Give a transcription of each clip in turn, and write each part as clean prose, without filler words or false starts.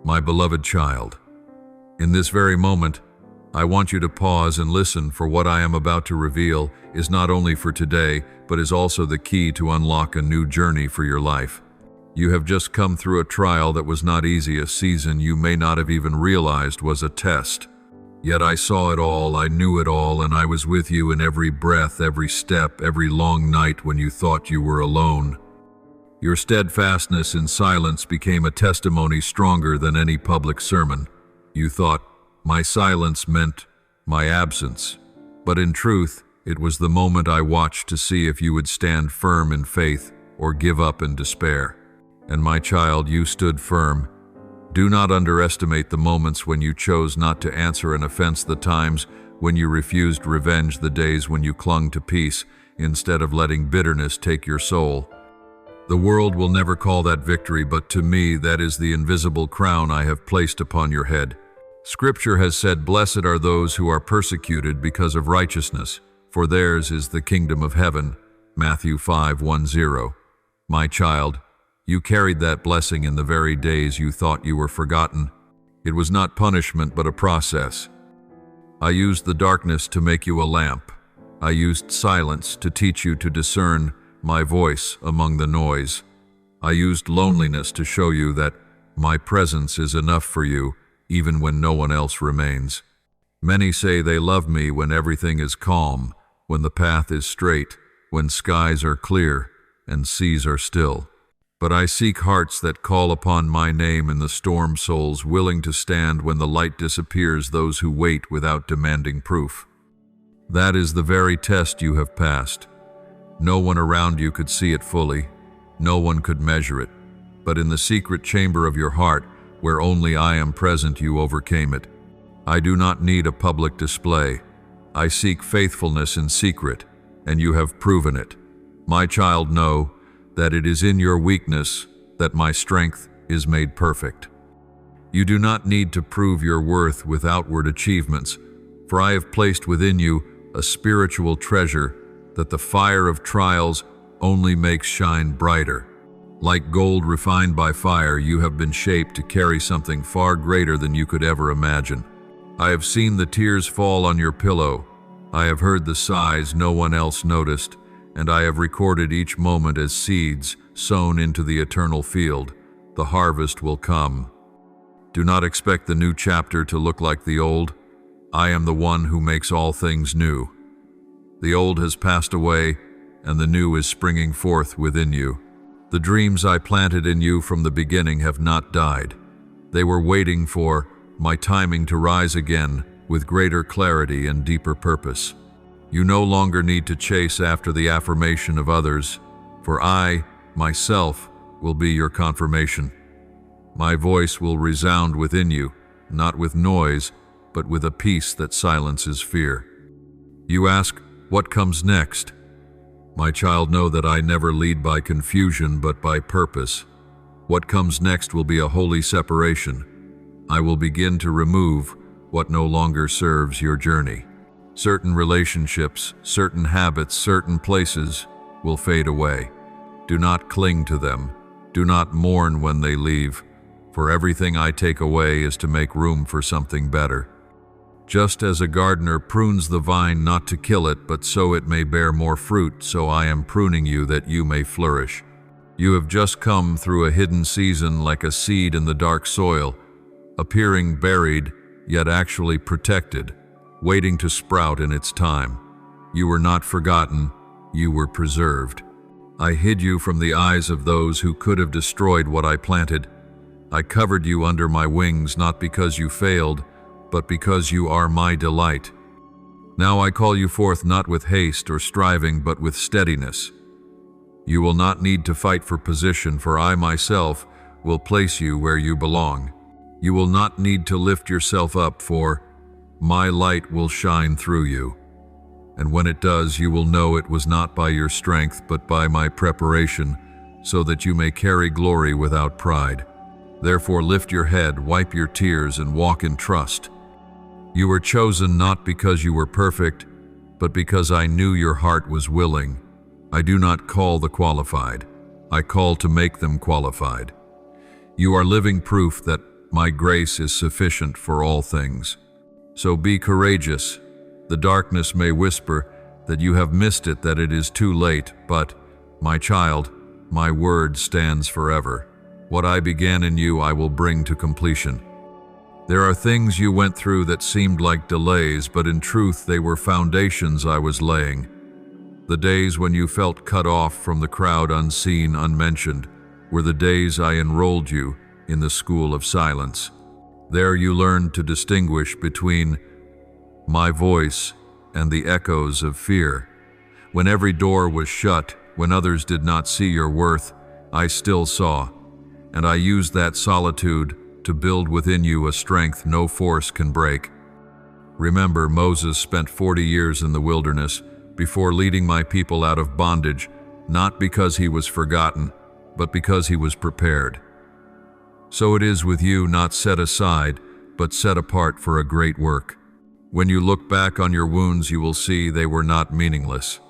My beloved child, in this very moment, I want you to pause and listen, for what I am about to reveal is not only for today, but is also the key to unlock a new journey for your life. You have just come through a trial that was not easy, a season you may not have even realized was a test. Yet I saw it all, I knew it all, and I was with you in every breath, every step, every long night when you thought you were alone. Your steadfastness in silence became a testimony stronger than any public sermon. You thought, my silence meant my absence. But in truth, it was the moment I watched to see if you would stand firm in faith or give up in despair. And my child, you stood firm. Do not underestimate the moments when you chose not to answer an offense, the times when you refused revenge, the days when you clung to peace instead of letting bitterness take your soul. The world will never call that victory, but to me that is the invisible crown I have placed upon your head. Scripture has said, "Blessed are those who are persecuted because of righteousness, for theirs is the kingdom of heaven." Matthew 5:10. My child, you carried that blessing in the very days you thought you were forgotten. It was not punishment, but a process. I used the darkness to make you a lamp. I used silence to teach you to discern my voice among the noise. I used loneliness to show you that my presence is enough for you, even when no one else remains. Many say they love me when everything is calm, when the path is straight, when skies are clear and seas are still. But I seek hearts that call upon my name in the storm, souls willing to stand when the light disappears, those who wait without demanding proof. That is the very test you have passed. No one around you could see it fully. No one could measure it. But in the secret chamber of your heart, where only I am present, you overcame it. I do not need a public display. I seek faithfulness in secret, and you have proven it. My child, know that it is in your weakness that my strength is made perfect. You do not need to prove your worth with outward achievements, for I have placed within you a spiritual treasure that the fire of trials only makes shine brighter. Like gold refined by fire, you have been shaped to carry something far greater than you could ever imagine. I have seen the tears fall on your pillow. I have heard the sighs no one else noticed, and I have recorded each moment as seeds sown into the eternal field. The harvest will come. Do not expect the new chapter to look like the old. I am the one who makes all things new. The old has passed away, and the new is springing forth within you. The dreams I planted in you from the beginning have not died. They were waiting for my timing to rise again with greater clarity and deeper purpose. You no longer need to chase after the affirmation of others, for I, myself, will be your confirmation. My voice will resound within you, not with noise, but with a peace that silences fear. You ask, what comes next? My child, know that I never lead by confusion, but by purpose. What comes next will be a holy separation. I will begin to remove what no longer serves your journey. Certain relationships, certain habits, certain places will fade away. Do not cling to them. Do not mourn when they leave, for everything I take away is to make room for something better. Just as a gardener prunes the vine not to kill it, but so it may bear more fruit, so I am pruning you that you may flourish. You have just come through a hidden season like a seed in the dark soil, appearing buried, yet actually protected, waiting to sprout in its time. You were not forgotten, you were preserved. I hid you from the eyes of those who could have destroyed what I planted. I covered you under my wings, not because you failed, but because you are my delight. Now I call you forth not with haste or striving, but with steadiness. You will not need to fight for position, for I myself will place you where you belong. You will not need to lift yourself up, for my light will shine through you. And when it does, you will know it was not by your strength, but by my preparation, so that you may carry glory without pride. Therefore lift your head, wipe your tears, and walk in trust. You were chosen not because you were perfect, but because I knew your heart was willing. I do not call the qualified. I call to make them qualified. You are living proof that My grace is sufficient for all things. So be courageous. The darkness may whisper that you have missed it, that it is too late, but, my child, my word stands forever. What I began in you I will bring to completion. There are things you went through that seemed like delays, but in truth they were foundations I was laying. The days when you felt cut off from the crowd, unseen, unmentioned, were the days I enrolled you in the school of silence. There you learned to distinguish between my voice and the echoes of fear. When every door was shut, when others did not see your worth, I still saw, and I used that solitude to build within you a strength no force can break. Remember, Moses spent 40 years in the wilderness before leading my people out of bondage, not because he was forgotten, but because he was prepared. So it is with you, not set aside, but set apart for a great work. When you look back on your wounds, you will see they were not meaningless.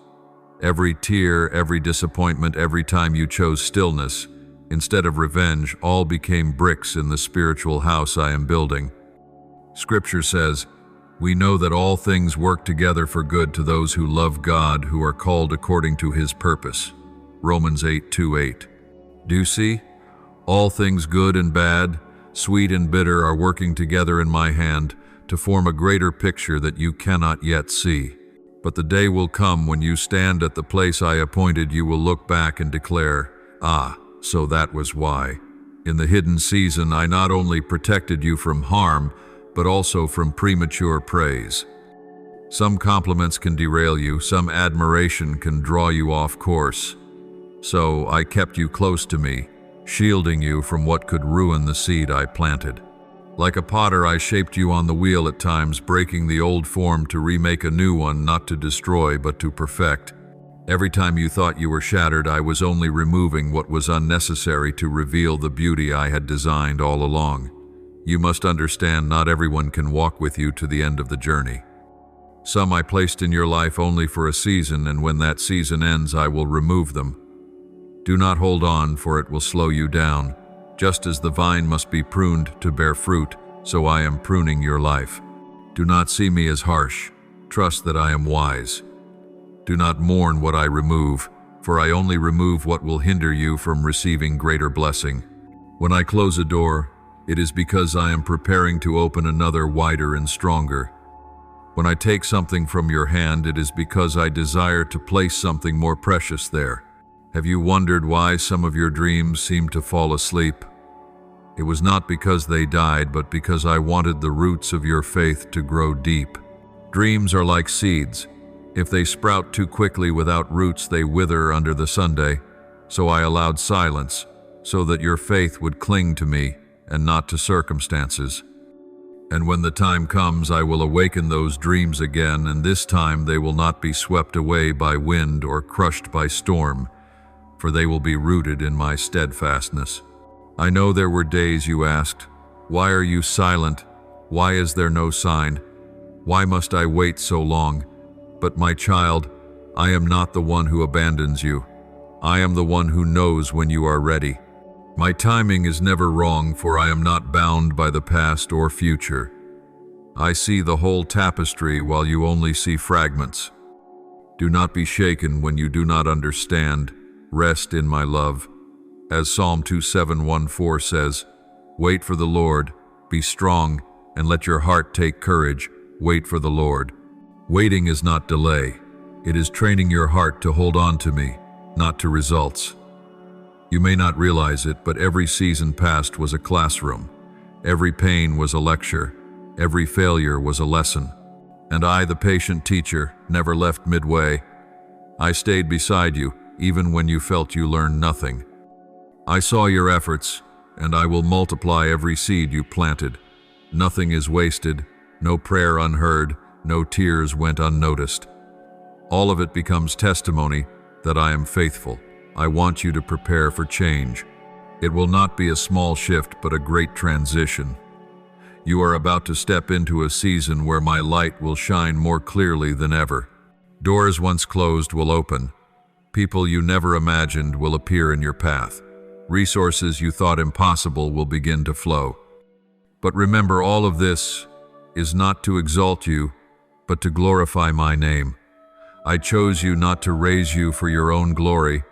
Every tear, every disappointment, every time you chose stillness instead of revenge, all became bricks in the spiritual house I am building. Scripture says, "We know that all things work together for good to those who love God, who are called according to his purpose." Romans 8:2-8. Do you see? All things good and bad, sweet and bitter, are working together in my hand to form a greater picture that you cannot yet see. But the day will come when you stand at the place I appointed, you will look back and declare, "Ah, so that was why." In the hidden season, I not only protected you from harm, but also from premature praise. Some compliments can derail you, some admiration can draw you off course. So I kept you close to me, shielding you from what could ruin the seed I planted. Like a potter, I shaped you on the wheel at times, breaking the old form to remake a new one, not to destroy, but to perfect. Every time you thought you were shattered, I was only removing what was unnecessary to reveal the beauty I had designed all along. You must understand, not everyone can walk with you to the end of the journey. Some I placed in your life only for a season, and when that season ends, I will remove them. Do not hold on, for it will slow you down. Just as the vine must be pruned to bear fruit, so I am pruning your life. Do not see me as harsh. Trust that I am wise. Do not mourn what I remove, for I only remove what will hinder you from receiving greater blessing. When I close a door, it is because I am preparing to open another wider and stronger. When I take something from your hand, it is because I desire to place something more precious there. Have you wondered why some of your dreams seem to fall asleep? It was not because they died, but because I wanted the roots of your faith to grow deep. Dreams are like seeds. If they sprout too quickly without roots, they wither under the sunday. So I allowed silence, so that your faith would cling to me and not to circumstances. And when the time comes, I will awaken those dreams again, and this time they will not be swept away by wind or crushed by storm, for they will be rooted in my steadfastness. I know there were days you asked, "Why are you silent? Why is there no sign? Why must I wait so long?" But my child, I am not the one who abandons you. I am the one who knows when you are ready. My timing is never wrong, for I am not bound by the past or future. I see the whole tapestry while you only see fragments. Do not be shaken when you do not understand. Rest in my love. As Psalm 27:1-4 says, "Wait for the Lord, be strong, and let your heart take courage. Wait for the Lord." Waiting is not delay. It is training your heart to hold on to me, not to results. You may not realize it, but every season past was a classroom. Every pain was a lecture. Every failure was a lesson. And I, the patient teacher, never left midway. I stayed beside you, even when you felt you learned nothing. I saw your efforts, and I will multiply every seed you planted. Nothing is wasted, no prayer unheard, no tears went unnoticed. All of it becomes testimony that I am faithful. I want you to prepare for change. It will not be a small shift, but a great transition. You are about to step into a season where my light will shine more clearly than ever. Doors once closed will open. People you never imagined will appear in your path. Resources you thought impossible will begin to flow. But remember, all of this is not to exalt you, but to glorify my name. I chose you not to raise you for your own glory,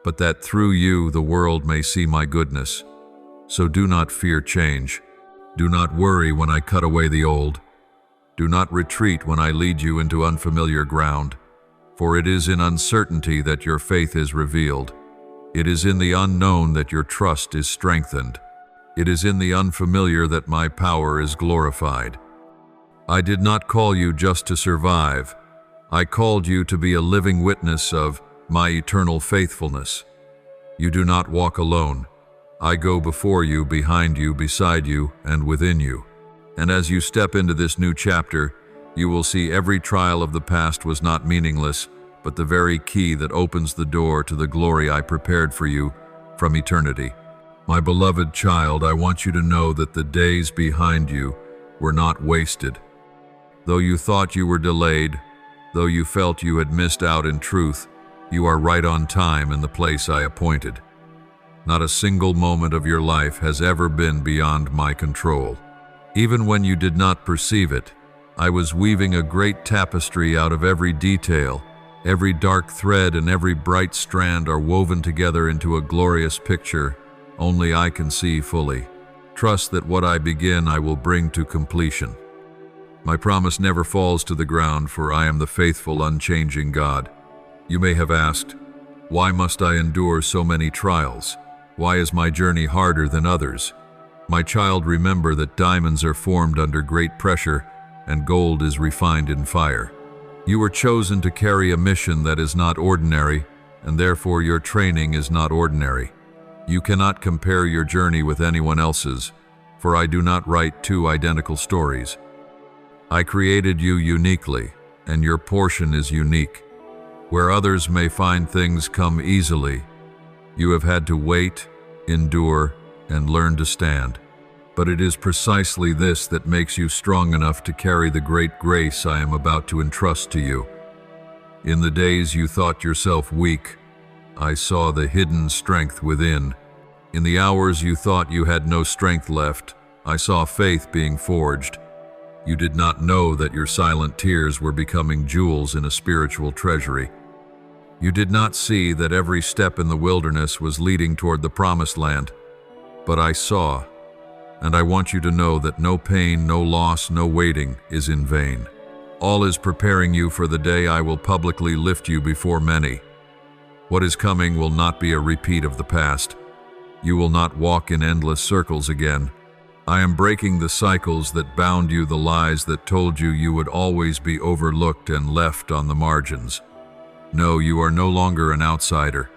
but that through you the world may see my goodness. So do not fear change. Do not worry when I cut away the old. Do not retreat when I lead you into unfamiliar ground, for it is in uncertainty that your faith is revealed. It is in the unknown that your trust is strengthened. It is in the unfamiliar that my power is glorified. I did not call you just to survive. I called you to be a living witness of my eternal faithfulness. You do not walk alone. I go before you, behind you, beside you, and within you. And as you step into this new chapter, you will see every trial of the past was not meaningless, but the very key that opens the door to the glory I prepared for you from eternity. My beloved child, I want you to know that the days behind you were not wasted. Though you thought you were delayed, though you felt you had missed out in truth, you are right on time in the place I appointed. Not a single moment of your life has ever been beyond my control. Even when you did not perceive it, I was weaving a great tapestry out of every detail. Every dark thread and every bright strand are woven together into a glorious picture only I can see fully. Trust that what I begin I will bring to completion. My promise never falls to the ground, for I am the faithful, unchanging God. You may have asked, why must I endure so many trials? Why is my journey harder than others? My child, remember that diamonds are formed under great pressure and gold is refined in fire. You were chosen to carry a mission that is not ordinary, and therefore your training is not ordinary. You cannot compare your journey with anyone else's, for I do not write two identical stories. I created you uniquely, and your portion is unique. Where others may find things come easily, you have had to wait, endure, and learn to stand. But it is precisely this that makes you strong enough to carry the great grace I am about to entrust to you. In the days you thought yourself weak, I saw the hidden strength within. In the hours you thought you had no strength left, I saw faith being forged. You did not know that your silent tears were becoming jewels in a spiritual treasury. You did not see that every step in the wilderness was leading toward the promised land. But I saw, and I want you to know that no pain, no loss, no waiting is in vain. All is preparing you for the day I will publicly lift you before many. What is coming will not be a repeat of the past. You will not walk in endless circles again. I am breaking the cycles that bound you, the lies that told you you would always be overlooked and left on the margins. No, you are no longer an outsider.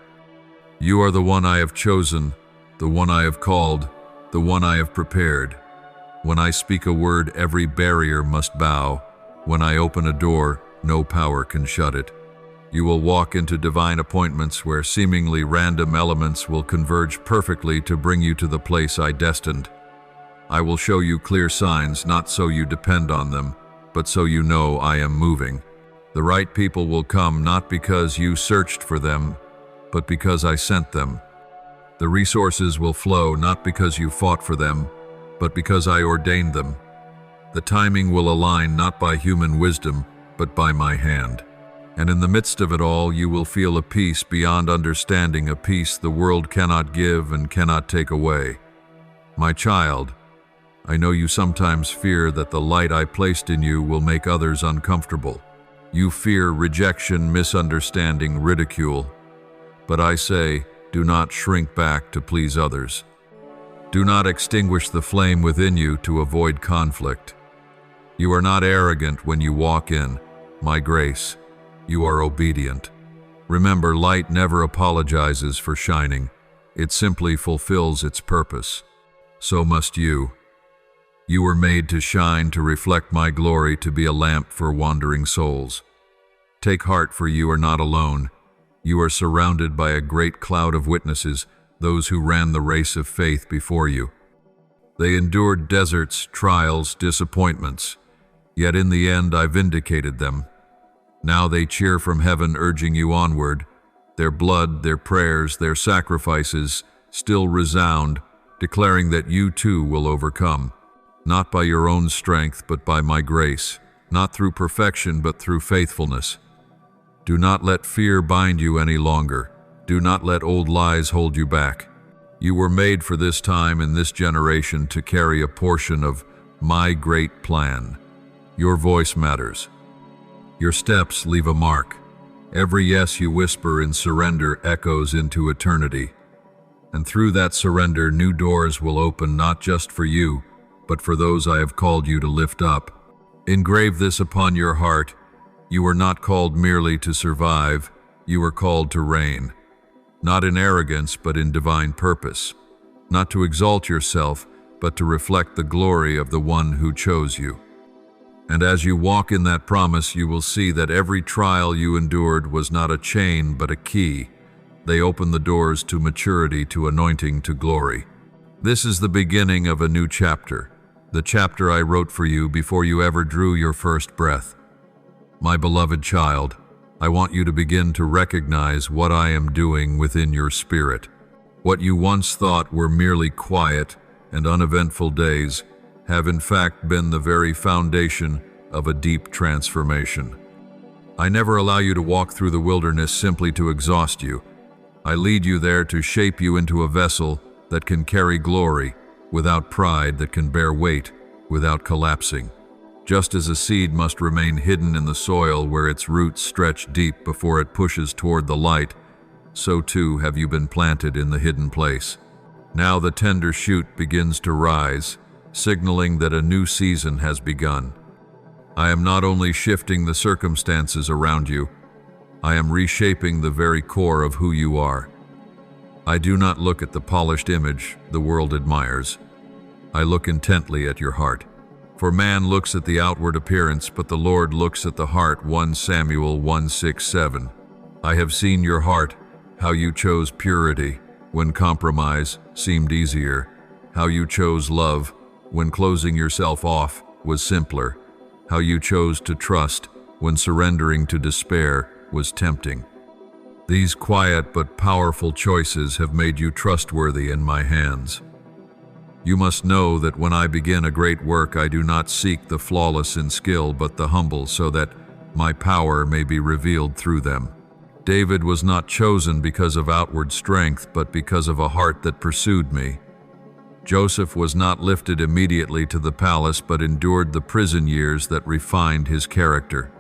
You are the one I have chosen, the one I have called, the one I have prepared. When I speak a word, every barrier must bow. When I open a door, no power can shut it. You will walk into divine appointments where seemingly random elements will converge perfectly to bring you to the place I destined. I will show you clear signs, not so you depend on them, but so you know I am moving. The right people will come not because you searched for them, but because I sent them. The resources will flow not because you fought for them, but because I ordained them. The timing will align not by human wisdom, but by my hand. And in the midst of it all, you will feel a peace beyond understanding, a peace the world cannot give and cannot take away. My child, I know you sometimes fear that the light I placed in you will make others uncomfortable. You fear rejection, misunderstanding, ridicule. But I say, do not shrink back to please others. Do not extinguish the flame within you to avoid conflict. You are not arrogant when you walk in my grace. You are obedient. Remember, light never apologizes for shining. It simply fulfills its purpose. So must you. You were made to shine, to reflect my glory, to be a lamp for wandering souls. Take heart, for you are not alone. You are surrounded by a great cloud of witnesses, those who ran the race of faith before you. They endured deserts, trials, disappointments, yet in the end I vindicated them. Now they cheer from heaven, urging you onward. Their blood, their prayers, their sacrifices still resound, declaring that you too will overcome. not by your own strength, but by my grace, not through perfection, but through faithfulness. Do not let fear bind you any longer. Do not let old lies hold you back. You were made for this time and this generation to carry a portion of my great plan. Your voice matters. Your steps leave a mark. Every yes you whisper in surrender echoes into eternity. And through that surrender, new doors will open, not just for you, but for those I have called you to lift up. Engrave this upon your heart. You were not called merely to survive. You were called to reign. Not in arrogance, but in divine purpose. Not to exalt yourself, but to reflect the glory of the one who chose you. And as you walk in that promise, you will see that every trial you endured was not a chain, but a key. They open the doors to maturity, to anointing, to glory. This is the beginning of a new chapter, the chapter I wrote for you before you ever drew your first breath. My beloved child, I want you to begin to recognize what I am doing within your spirit. What you once thought were merely quiet and uneventful days have in fact been the very foundation of a deep transformation. I never allow you to walk through the wilderness simply to exhaust you. I lead you there to shape you into a vessel that can carry glory without pride, that can bear weight without collapsing. Just as a seed must remain hidden in the soil where its roots stretch deep before it pushes toward the light, so too have you been planted in the hidden place. Now the tender shoot begins to rise, signaling that a new season has begun. I am not only shifting the circumstances around you, I am reshaping the very core of who you are. I do not look at the polished image the world admires. I look intently at your heart. For man looks at the outward appearance, but the Lord looks at the heart. 1 Samuel 1:6-7. I have seen your heart, how you chose purity when compromise seemed easier, how you chose love when closing yourself off was simpler, how you chose to trust when surrendering to despair was tempting. These quiet but powerful choices have made you trustworthy in my hands. You must know that when I begin a great work, I do not seek the flawless in skill, but the humble, so that my power may be revealed through them. David was not chosen because of outward strength, but because of a heart that pursued me. Joseph was not lifted immediately to the palace, but endured the prison years that refined his character.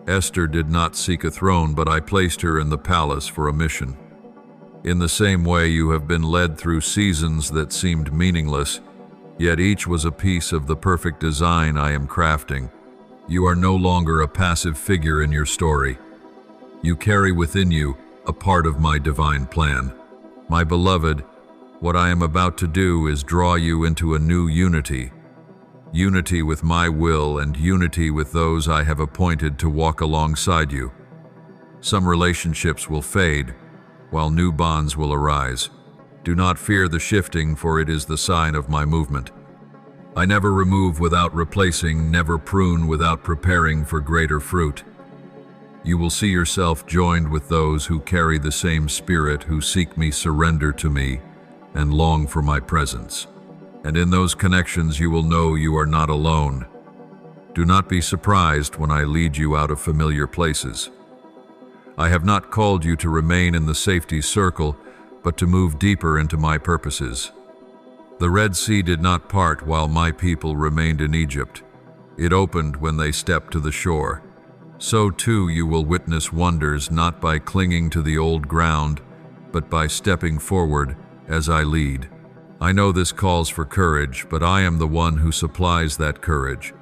Esther did not seek a throne, but I placed her in the palace for a mission. In the same way, you have been led through seasons that seemed meaningless, yet each was a piece of the perfect design I am crafting. You are no longer a passive figure in your story. You carry within you a part of my divine plan. My beloved, what I am about to do is draw you into a new unity. Unity with my will and unity with those I have appointed to walk alongside you. Some relationships will fade, while new bonds will arise. Do not fear the shifting, for it is the sign of my movement. I never remove without replacing, never prune without preparing for greater fruit. You will see yourself joined with those who carry the same spirit, who seek me, surrender to me, and long for my presence. And in those connections you will know you are not alone. Do not be surprised when I lead you out of familiar places. I have not called you to remain in the safety circle, but to move deeper into my purposes. The Red Sea did not part while my people remained in Egypt. It opened when they stepped to the shore. So too you will witness wonders, not by clinging to the old ground, but by stepping forward as I lead. I know this calls for courage, but I am the one who supplies that courage.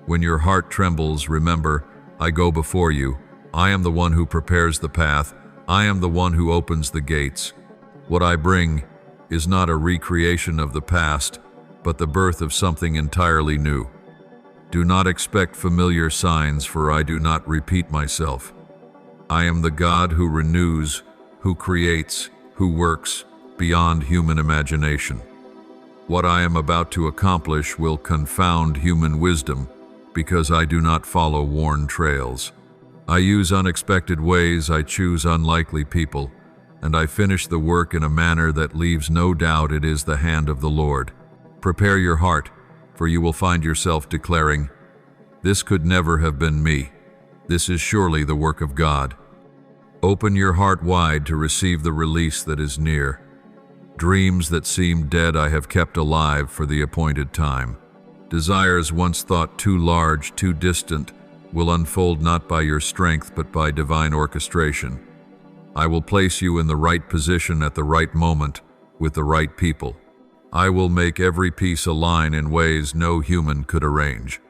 When your heart trembles, remember, I go before you. I am the one who prepares the path. I am the one who opens the gates. What I bring is not a recreation of the past, but the birth of something entirely new. Do not expect familiar signs, for I do not repeat myself. I am the God who renews, who creates, who works beyond human imagination. What I am about to accomplish will confound human wisdom, because I do not follow worn trails. I use unexpected ways, I choose unlikely people, and I finish the work in a manner that leaves no doubt it is the hand of the Lord. Prepare your heart, for you will find yourself declaring, "This could never have been me. This is surely the work of God." Open your heart wide to receive the release that is near. Dreams that seem dead I have kept alive for the appointed time. Desires once thought too large, too distant, will unfold not by your strength but by divine orchestration. I will place you in the right position at the right moment with the right people. I will make every piece align in ways no human could arrange.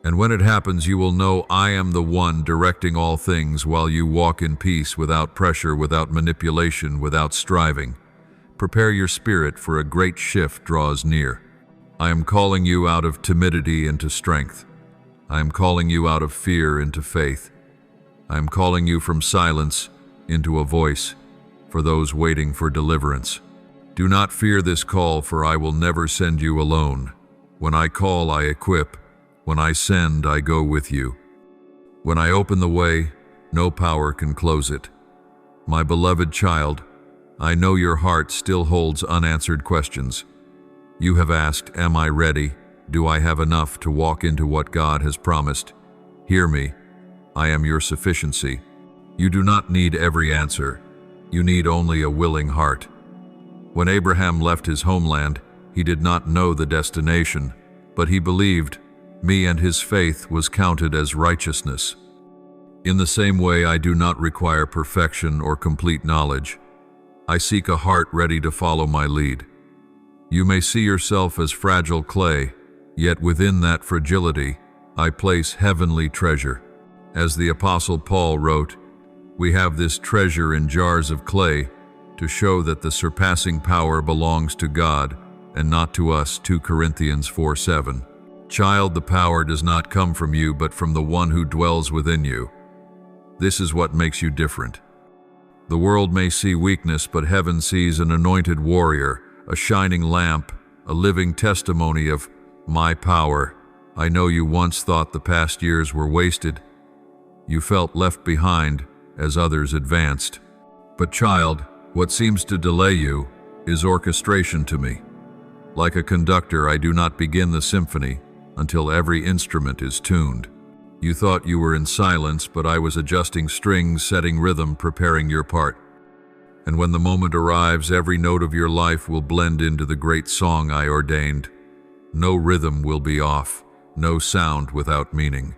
And when it happens, you will know I am the one directing all things while you walk in peace, without pressure, without manipulation, without striving. Prepare your spirit, for a great shift draws near. I am calling you out of timidity into strength. I am calling you out of fear into faith. I am calling you from silence into a voice for those waiting for deliverance. Do not fear this call, for I will never send you alone. When I call, I equip. When I send, I go with you. When I open the way, no power can close it. My beloved child, I know your heart still holds unanswered questions. You have asked, am I ready? Do I have enough to walk into what God has promised? Hear me. I am your sufficiency. You do not need every answer. You need only a willing heart. When Abraham left his homeland, he did not know the destination, but he believed me, and his faith was counted as righteousness. In the same way, I do not require perfection or complete knowledge. I seek a heart ready to follow my lead. You may see yourself as fragile clay, yet within that fragility, I place heavenly treasure. As the Apostle Paul wrote, we have this treasure in jars of clay to show that the surpassing power belongs to God and not to us, 2 Corinthians 4:7. Child, the power does not come from you, but from the one who dwells within you. This is what makes you different. The world may see weakness, but heaven sees an anointed warrior, a shining lamp, a living testimony of my power. I know you once thought the past years were wasted. You felt left behind as others advanced. But child, what seems to delay you is orchestration to me. Like a conductor, I do not begin the symphony until every instrument is tuned. You thought you were in silence, but I was adjusting strings, setting rhythm, preparing your part. And when the moment arrives, every note of your life will blend into the great song I ordained. No rhythm will be off, no sound without meaning.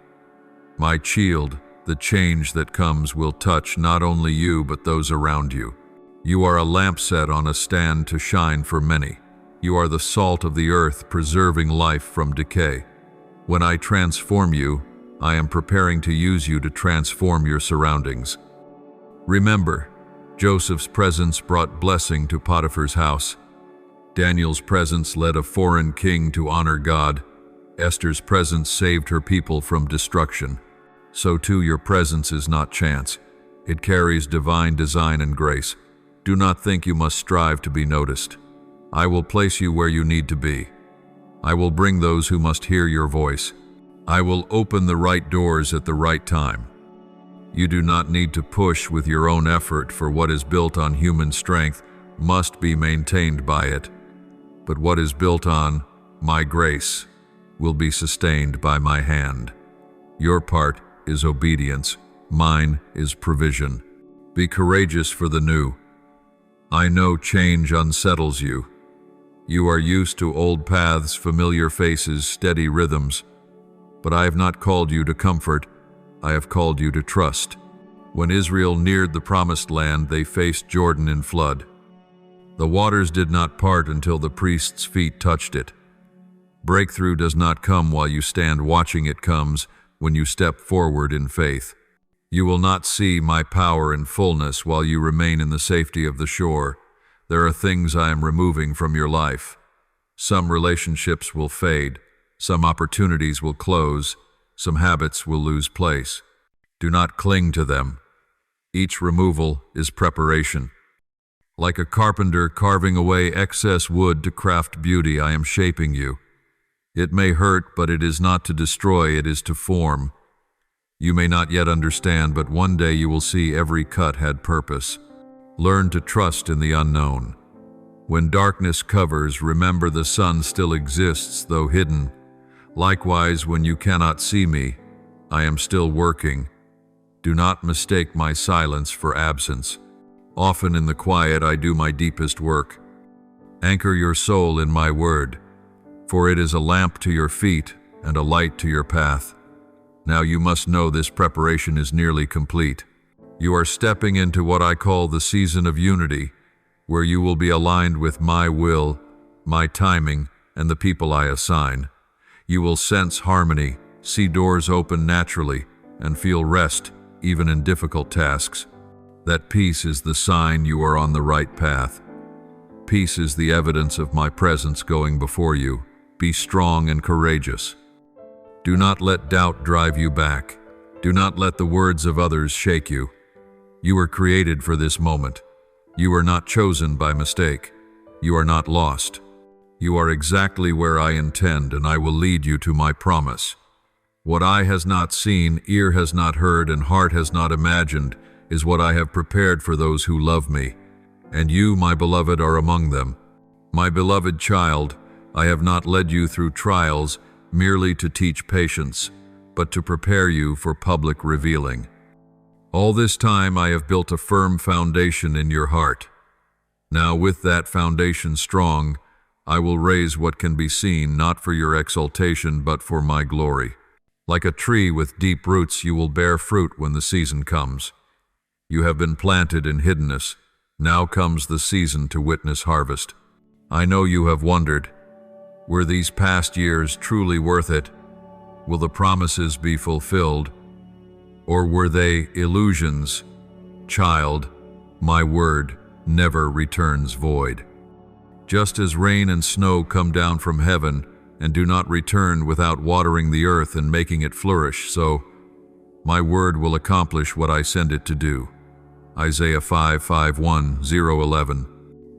My child, the change that comes will touch not only you but those around you. You are a lamp set on a stand to shine for many. You are the salt of the earth, preserving life from decay. When I transform you, I am preparing to use you to transform your surroundings. Remember, Joseph's presence brought blessing to Potiphar's house. Daniel's presence led a foreign king to honor God. Esther's presence saved her people from destruction. So too your presence is not chance. It carries divine design and grace. Do not think you must strive to be noticed. I will place you where you need to be. I will bring those who must hear your voice. I will open the right doors at the right time. You do not need to push with your own effort, for what is built on human strength must be maintained by it. But what is built on my grace will be sustained by my hand. Your part is obedience, mine is provision. Be courageous for the new. I know change unsettles you. You are used to old paths, familiar faces, steady rhythms. But I have not called you to comfort, I have called you to trust. When Israel neared the promised land, they faced Jordan in flood. The waters did not part until the priest's feet touched it. Breakthrough does not come while you stand watching, it comes when you step forward in faith. You will not see my power in fullness while you remain in the safety of the shore. There are things I am removing from your life. Some relationships will fade, some opportunities will close, some habits will lose place. Do not cling to them. Each removal is preparation. Like a carpenter carving away excess wood to craft beauty, I am shaping you. It may hurt, but it is not to destroy, it is to form. You may not yet understand, but one day you will see every cut had purpose. Learn to trust in the unknown. When darkness covers, remember the sun still exists, though hidden. Likewise, when you cannot see me, I am still working. Do not mistake my silence for absence. Often in the quiet I do my deepest work. Anchor your soul in my word, for it is a lamp to your feet and a light to your path. Now you must know this preparation is nearly complete. You are stepping into what I call the season of unity, where you will be aligned with my will, my timing, and the people I assign. You will sense harmony, see doors open naturally, and feel rest, even in difficult tasks. That peace is the sign you are on the right path. Peace is the evidence of my presence going before you. Be strong and courageous. Do not let doubt drive you back. Do not let the words of others shake you. You were created for this moment. You are not chosen by mistake. You are not lost. You are exactly where I intend, and I will lead you to my promise. What eye has not seen, ear has not heard, and heart has not imagined is what I have prepared for those who love me. And you, my beloved, are among them. My beloved child, I have not led you through trials merely to teach patience, but to prepare you for public revealing. All this time I have built a firm foundation in your heart. Now with that foundation strong, I will raise what can be seen, not for your exaltation, but for my glory. Like a tree with deep roots, you will bear fruit when the season comes. You have been planted in hiddenness. Now comes the season to witness harvest. I know you have wondered, were these past years truly worth it? Will the promises be fulfilled? Or were they illusions? Child, my word never returns void. Just as rain and snow come down from heaven and do not return without watering the earth and making it flourish, so my word will accomplish what I send it to do. Isaiah 5:1-11.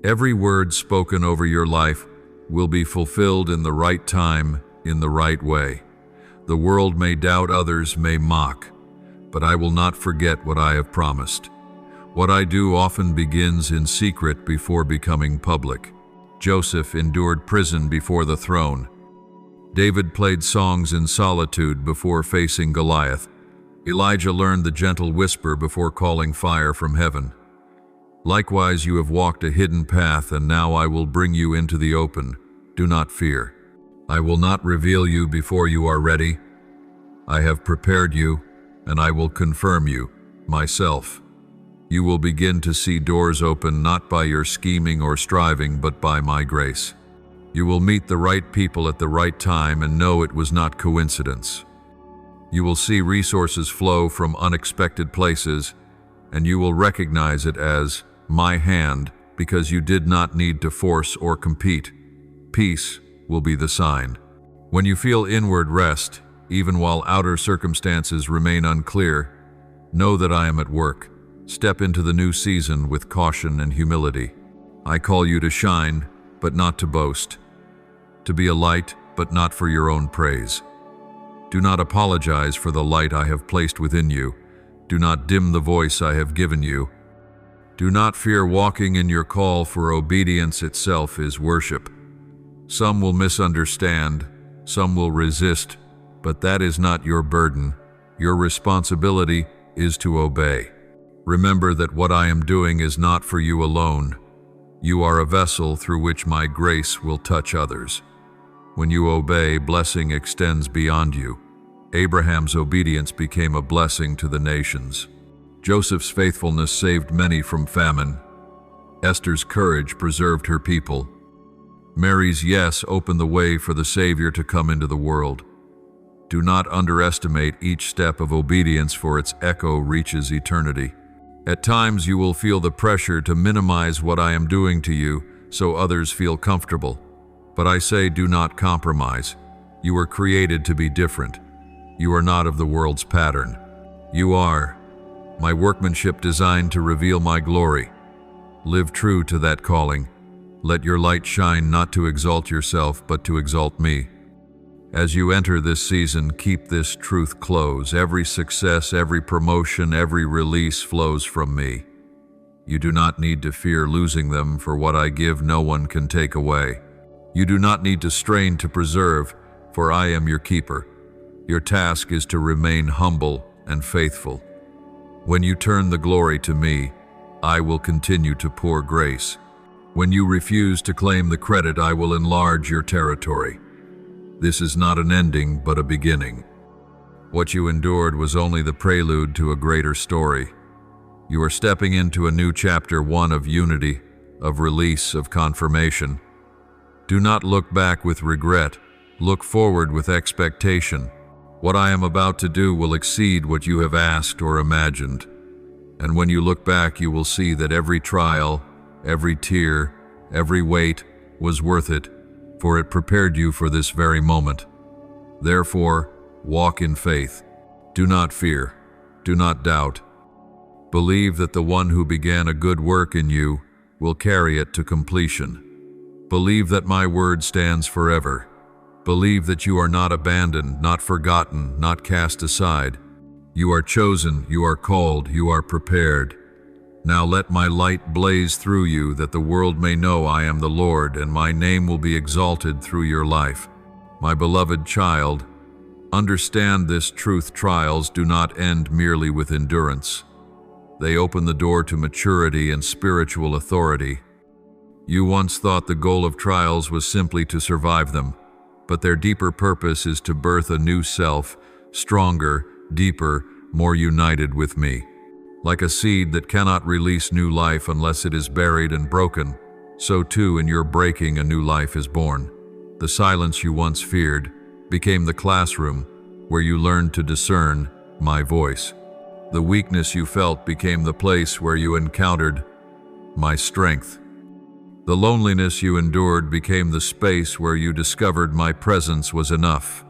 Every word spoken over your life will be fulfilled in the right time, in the right way. The world may doubt, others may mock, but I will not forget what I have promised. What I do often begins in secret before becoming public. Joseph endured prison before the throne. David played songs in solitude before facing Goliath. Elijah learned the gentle whisper before calling fire from heaven. Likewise, you have walked a hidden path, and now I will bring you into the open. Do not fear. I will not reveal you before you are ready. I have prepared you, and I will confirm you, myself. You will begin to see doors open not by your scheming or striving, but by my grace. You will meet the right people at the right time and know it was not coincidence. You will see resources flow from unexpected places, and you will recognize it as my hand because you did not need to force or compete. Peace will be the sign. When you feel inward rest, even while outer circumstances remain unclear, know that I am at work. Step into the new season with caution and humility. I call you to shine, but not to boast. To be a light, but not for your own praise. Do not apologize for the light I have placed within you. Do not dim the voice I have given you. Do not fear walking in your call, for obedience itself is worship. Some will misunderstand, some will resist, but that is not your burden. Your responsibility is to obey. Remember that what I am doing is not for you alone. You are a vessel through which my grace will touch others. When you obey, blessing extends beyond you. Abraham's obedience became a blessing to the nations. Joseph's faithfulness saved many from famine. Esther's courage preserved her people. Mary's yes opened the way for the Savior to come into the world. Do not underestimate each step of obedience, for its echo reaches eternity. At times you will feel the pressure to minimize what I am doing to you so others feel comfortable. But I say, do not compromise. You were created to be different. You are not of the world's pattern. You are my workmanship designed to reveal my glory. Live true to that calling. Let your light shine, not to exalt yourself, but to exalt me. As you enter this season, keep this truth close. Every success, every promotion, every release flows from me. You do not need to fear losing them, for what I give no one can take away. You do not need to strain to preserve, for I am your keeper. Your task is to remain humble and faithful. When you turn the glory to me, I will continue to pour grace. When you refuse to claim the credit, I will enlarge your territory. This is not an ending, but a beginning. What you endured was only the prelude to a greater story. You are stepping into a new chapter, one of unity, of release, of confirmation. Do not look back with regret. Look forward with expectation. What I am about to do will exceed what you have asked or imagined. And when you look back, you will see that every trial, every tear, every weight was worth it, for it prepared you for this very moment. Therefore, walk in faith. Do not fear. Do not doubt. Believe that the one who began a good work in you will carry it to completion. Believe that my word stands forever. Believe that you are not abandoned, not forgotten, not cast aside. You are chosen, you are called, you are prepared. Now let my light blaze through you, that the world may know I am the Lord, and my name will be exalted through your life. My beloved child, understand this truth: trials do not end merely with endurance. They open the door to maturity and spiritual authority. You once thought the goal of trials was simply to survive them, but their deeper purpose is to birth a new self, stronger, deeper, more united with me. Like a seed that cannot release new life unless it is buried and broken, so too in your breaking a new life is born. The silence you once feared became the classroom where you learned to discern my voice. The weakness you felt became the place where you encountered my strength. The loneliness you endured became the space where you discovered my presence was enough.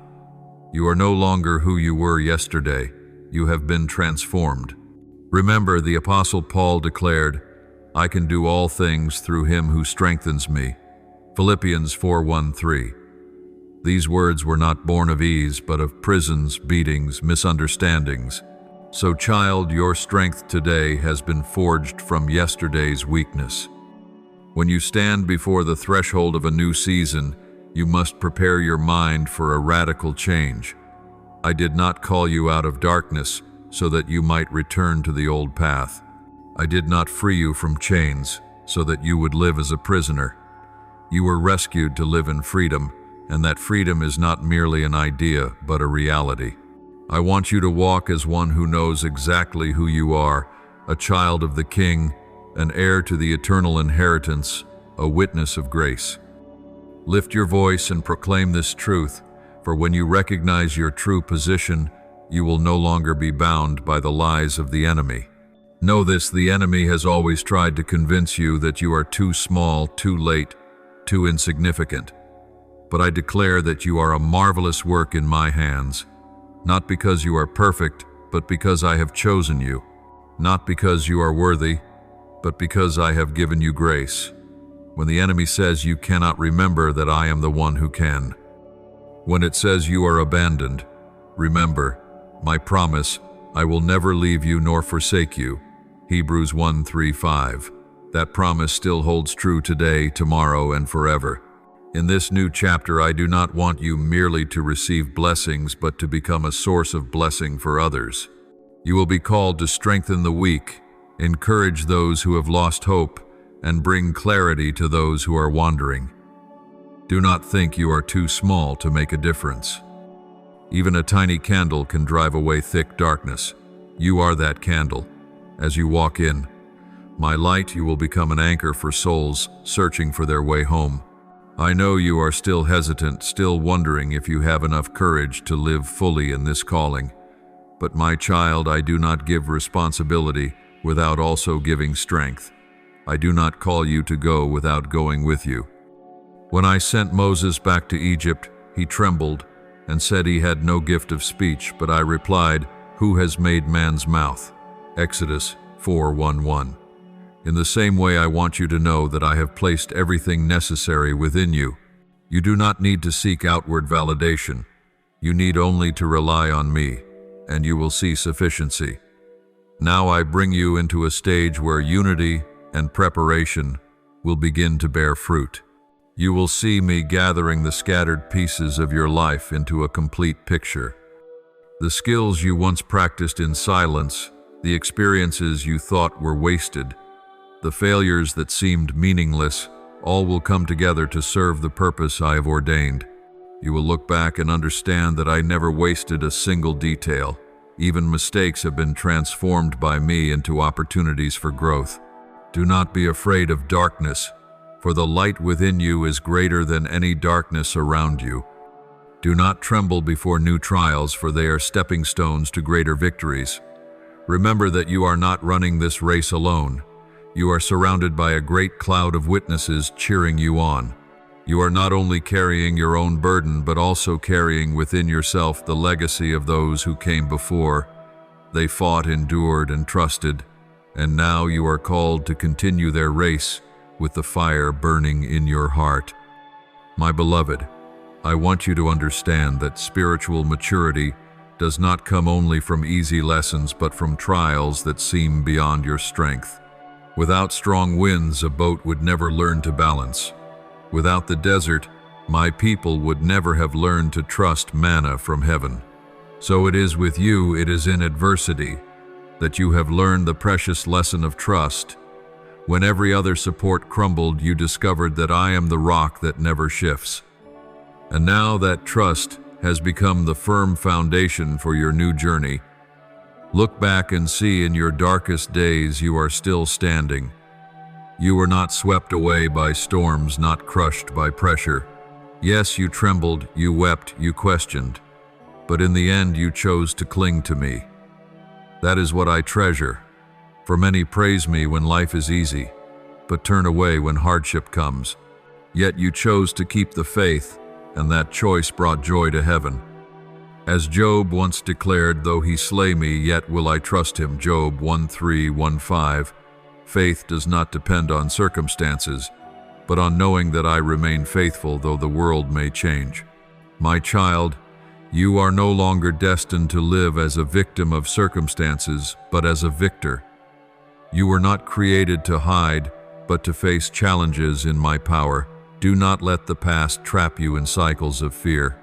You are no longer who you were yesterday. You have been transformed. Remember, the Apostle Paul declared, I can do all things through him who strengthens me. Philippians 4:1-3. These words were not born of ease, but of prisons, beatings, misunderstandings. So, child, your strength today has been forged from yesterday's weakness. When you stand before the threshold of a new season, you must prepare your mind for a radical change. I did not call you out of darkness so that you might return to the old path. I did not free you from chains so that you would live as a prisoner. You were rescued to live in freedom, and that freedom is not merely an idea, but a reality. I want you to walk as one who knows exactly who you are, a child of the King, an heir to the eternal inheritance, a witness of grace. Lift your voice and proclaim this truth, for when you recognize your true position, you will no longer be bound by the lies of the enemy. Know this: the enemy has always tried to convince you that you are too small, too late, too insignificant. But I declare that you are a marvelous work in my hands, not because you are perfect, but because I have chosen you, not because you are worthy, but because I have given you grace. When the enemy says you cannot, remember that I am the one who can. When it says you are abandoned, remember my promise: I will never leave you nor forsake you. Hebrews 1:3-5. That promise still holds true today, tomorrow, and forever. In this new chapter, I do not want you merely to receive blessings, but to become a source of blessing for others. You will be called to strengthen the weak, encourage those who have lost hope, and bring clarity to those who are wandering. Do not think you are too small to make a difference. Even a tiny candle can drive away thick darkness. You are that candle. As you walk in my light, you will become an anchor for souls searching for their way home. I know you are still hesitant, still wondering if you have enough courage to live fully in this calling. But my child, I do not give responsibility without also giving strength. I do not call you to go without going with you. When I sent Moses back to Egypt, he trembled and said he had no gift of speech, but I replied, "Who has made man's mouth?" Exodus 4:1-1. In the same way, I want you to know that I have placed everything necessary within you. You do not need to seek outward validation. You need only to rely on me, and you will see sufficiency. Now I bring you into a stage where unity and preparation will begin to bear fruit. You will see me gathering the scattered pieces of your life into a complete picture. The skills you once practiced in silence, the experiences you thought were wasted, the failures that seemed meaningless, all will come together to serve the purpose I have ordained. You will look back and understand that I never wasted a single detail. Even mistakes have been transformed by me into opportunities for growth. Do not be afraid of darkness, for the light within you is greater than any darkness around you. Do not tremble before new trials, for they are stepping stones to greater victories. Remember that you are not running this race alone. You are surrounded by a great cloud of witnesses cheering you on. You are not only carrying your own burden, but also carrying within yourself the legacy of those who came before. They fought, endured, and trusted, and now you are called to continue their race with the fire burning in your heart. My beloved, I want you to understand that spiritual maturity does not come only from easy lessons, but from trials that seem beyond your strength. Without strong winds, a boat would never learn to balance. Without the desert, my people would never have learned to trust manna from heaven. So it is with you, it is in adversity that you have learned the precious lesson of trust. When every other support crumbled, you discovered that I am the rock that never shifts. And now that trust has become the firm foundation for your new journey. Look back and see in your darkest days you are still standing. You were not swept away by storms, not crushed by pressure. Yes, you trembled, you wept, you questioned, but in the end you chose to cling to me. That is what I treasure. For many praise me when life is easy, but turn away when hardship comes. Yet you chose to keep the faith, and that choice brought joy to heaven. As Job once declared, though he slay me, yet will I trust him. Job 1:3-1:5. Faith does not depend on circumstances, but on knowing that I remain faithful though the world may change. My child, you are no longer destined to live as a victim of circumstances, but as a victor. You were not created to hide, but to face challenges in my power. Do not let the past trap you in cycles of fear.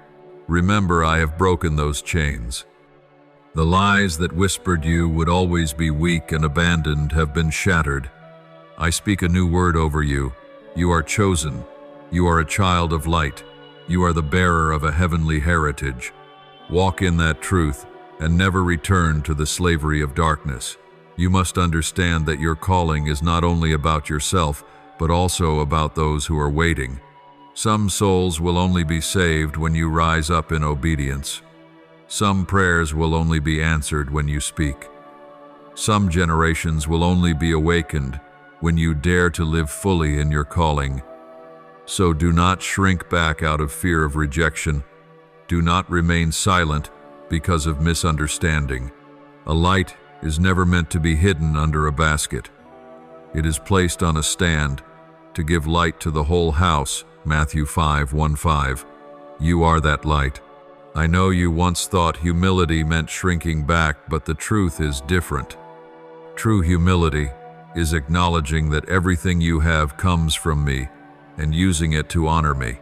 Remember, I have broken those chains. The lies that whispered you would always be weak and abandoned have been shattered. I speak a new word over you. You are chosen. You are a child of light. You are the bearer of a heavenly heritage. Walk in that truth and never return to the slavery of darkness. You must understand that your calling is not only about yourself, but also about those who are waiting. Some souls will only be saved when you rise up in obedience. Some prayers will only be answered when you speak. Some generations will only be awakened when you dare to live fully in your calling. So do not shrink back out of fear of rejection. Do not remain silent because of misunderstanding. A light is never meant to be hidden under a basket. It is placed on a stand to give light to the whole house. Matthew 5:1-5. You are that light. I know you once thought humility meant shrinking back, but the truth is different. True humility is acknowledging that everything you have comes from me and using it to honor me.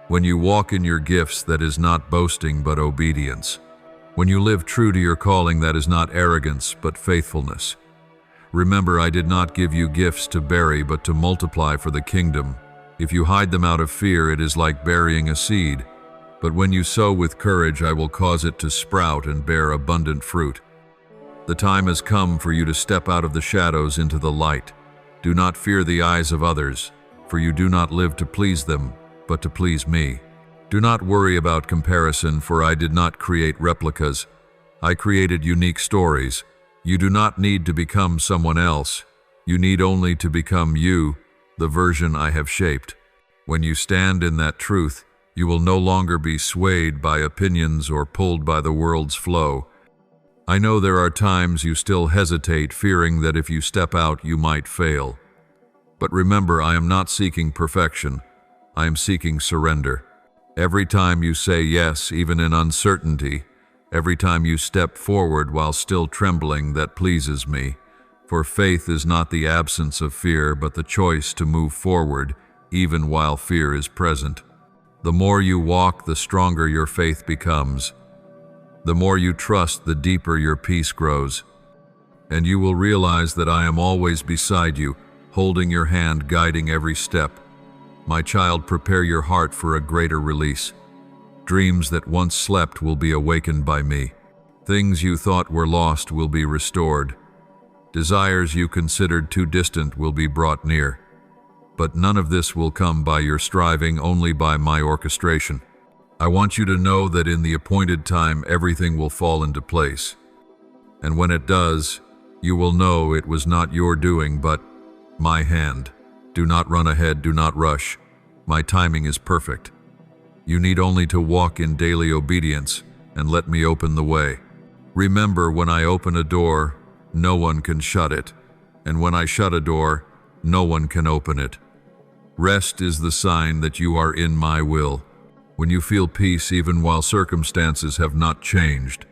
When you walk in your gifts, that is not boasting but obedience. When you live true to your calling, that is not arrogance but faithfulness. Remember, I did not give you gifts to bury, but to multiply for the kingdom. If you hide them out of fear, it is like burying a seed. But when you sow with courage, I will cause it to sprout and bear abundant fruit. The time has come for you to step out of the shadows into the light. Do not fear the eyes of others, for you do not live to please them, but to please me. Do not worry about comparison, for I did not create replicas. I created unique stories. You do not need to become someone else. You need only to become you, the version I have shaped. When you stand in that truth, you will no longer be swayed by opinions or pulled by the world's flow. I know there are times you still hesitate, fearing that if you step out, you might fail. But remember, I am not seeking perfection. I am seeking surrender. Every time you say yes, even in uncertainty, Every time you step forward while still trembling, that pleases me. For faith is not the absence of fear, but the choice to move forward, even while fear is present. The more you walk, the stronger your faith becomes. The more you trust, the deeper your peace grows. And you will realize that I am always beside you, holding your hand, guiding every step. My child, prepare your heart for a greater release. Dreams that once slept will be awakened by me. Things you thought were lost will be restored. Desires you considered too distant will be brought near. But none of this will come by your striving, only by my orchestration. I want you to know that in the appointed time everything will fall into place. And when it does, you will know it was not your doing, but my hand. Do not run ahead, do not rush. My timing is perfect. You need only to walk in daily obedience and let me open the way. Remember, when I open a door, no one can shut it. And when I shut a door, no one can open it. Rest is the sign that you are in my will. When you feel peace even while circumstances have not changed,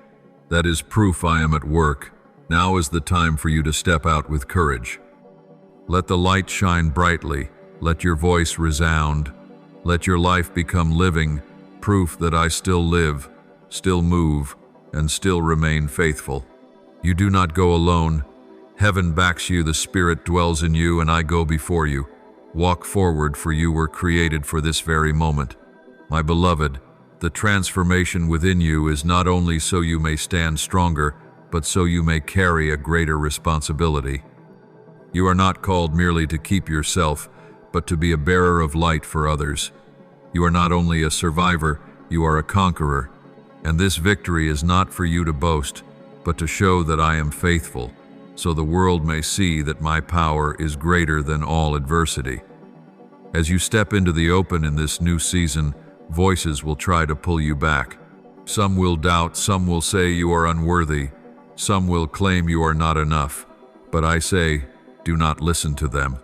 that is proof I am at work. Now is the time for you to step out with courage. Let the light shine brightly. Let your voice resound. Let your life become living, proof that I still live, still move, and still remain faithful. You do not go alone. Heaven backs you, the Spirit dwells in you, and I go before you. Walk forward, for you were created for this very moment. My beloved, the transformation within you is not only so you may stand stronger, but so you may carry a greater responsibility. You are not called merely to keep yourself, but to be a bearer of light for others. You are not only a survivor, you are a conqueror. And this victory is not for you to boast, but to show that I am faithful, so the world may see that my power is greater than all adversity. As you step into the open in this new season, voices will try to pull you back. Some will doubt, some will say you are unworthy, some will claim you are not enough. But I say, do not listen to them.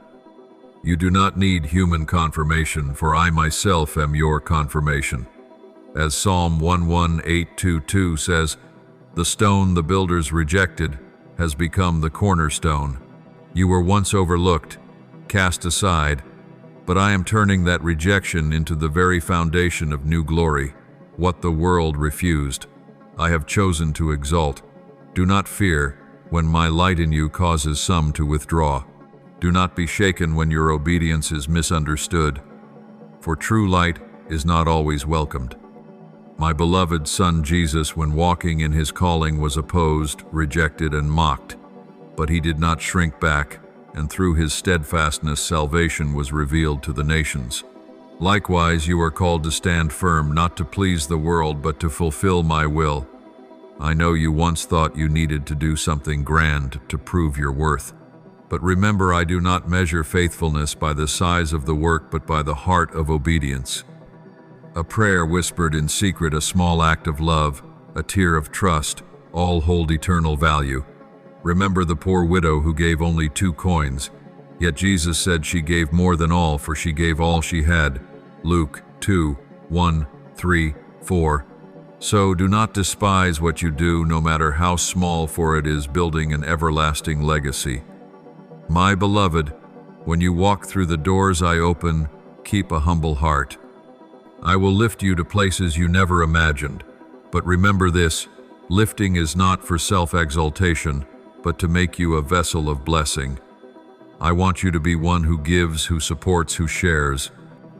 You do not need human confirmation, for I myself am your confirmation. As Psalm 118:22 says, the stone the builders rejected has become the cornerstone. You were once overlooked, cast aside, but I am turning that rejection into the very foundation of new glory. What the world refused, I have chosen to exalt. Do not fear when my light in you causes some to withdraw. Do not be shaken when your obedience is misunderstood, for true light is not always welcomed. My beloved Son Jesus, when walking in his calling, was opposed, rejected, and mocked, but he did not shrink back, and through his steadfastness salvation was revealed to the nations. Likewise, you are called to stand firm, not to please the world, but to fulfill my will. I know you once thought you needed to do something grand to prove your worth. But remember, I do not measure faithfulness by the size of the work, but by the heart of obedience. A prayer whispered in secret, a small act of love, a tear of trust, all hold eternal value. Remember the poor widow who gave only 2 coins, yet Jesus said she gave more than all, for she gave all she had. Luke 2:1-3-4. So do not despise what you do, no matter how small, for it is building an everlasting legacy. My beloved, when you walk through the doors I open, keep a humble heart. I will lift you to places you never imagined. But remember this, lifting is not for self-exaltation, but to make you a vessel of blessing. I want you to be one who gives, who supports, who shares.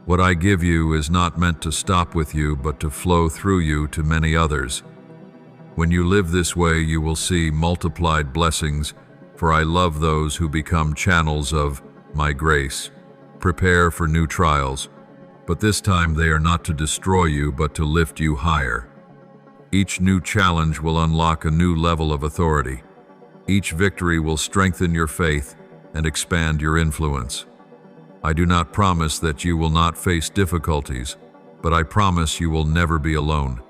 What I give you is not meant to stop with you, but to flow through you to many others. When you live this way, you will see multiplied blessings, for I love those who become channels of my grace. Prepare for new trials, but this time they are not to destroy you, but to lift you higher. Each new challenge will unlock a new level of authority. Each victory will strengthen your faith and expand your influence. I do not promise that you will not face difficulties, but I promise you will never be alone.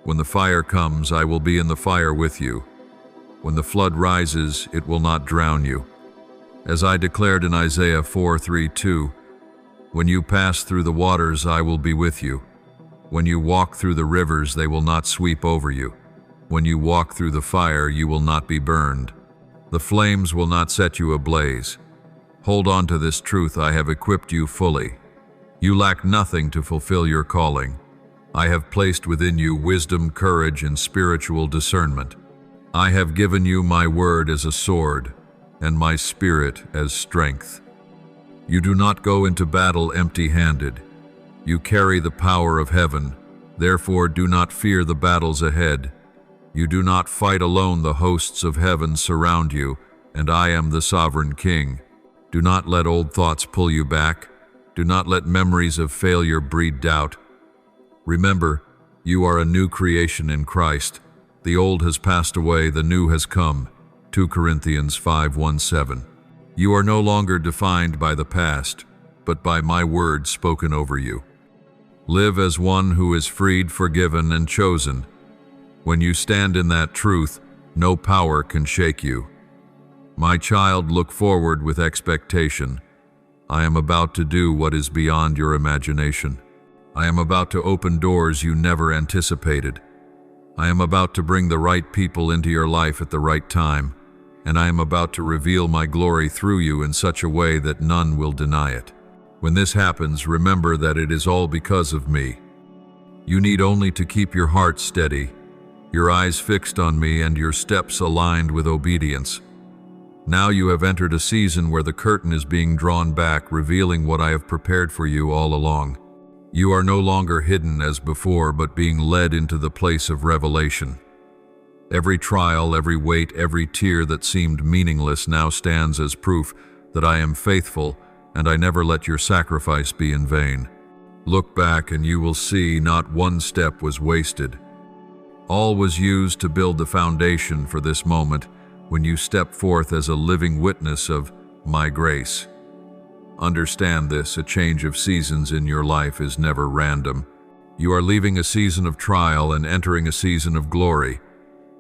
When the fire comes, I will be in the fire with you. When the flood rises, it will not drown you. As I declared in Isaiah 4:3-2, when you pass through the waters, I will be with you. When you walk through the rivers, they will not sweep over you. When you walk through the fire, you will not be burned. The flames will not set you ablaze. Hold on to this truth: I have equipped you fully. You lack nothing to fulfill your calling. I have placed within you wisdom, courage, and spiritual discernment. I have given you my word as a sword, and my spirit as strength. You do not go into battle empty-handed. You carry the power of heaven. Therefore, do not fear the battles ahead. You do not fight alone. The hosts of heaven surround you, and I am the sovereign king. Do not let old thoughts pull you back. Do not let memories of failure breed doubt. Remember, you are a new creation in Christ. The old has passed away, the new has come. 2 Corinthians 5:1-7. You are no longer defined by the past, but by my word spoken over you. Live as one who is freed, forgiven, and chosen. When you stand in that truth, no power can shake you. My child, look forward with expectation. I am about to do what is beyond your imagination. I am about to open doors you never anticipated. I am about to bring the right people into your life at the right time, and I am about to reveal my glory through you in such a way that none will deny it. When this happens, remember that it is all because of me. You need only to keep your heart steady, your eyes fixed on me, and your steps aligned with obedience. Now you have entered a season where the curtain is being drawn back, revealing what I have prepared for you all along. You are no longer hidden as before, but being led into the place of revelation. Every trial, every weight, every tear that seemed meaningless now stands as proof that I am faithful, and I never let your sacrifice be in vain. Look back and you will see not one step was wasted. All was used to build the foundation for this moment when you step forth as a living witness of my grace. Understand this: a change of seasons in your life is never random. You are leaving a season of trial and entering a season of glory.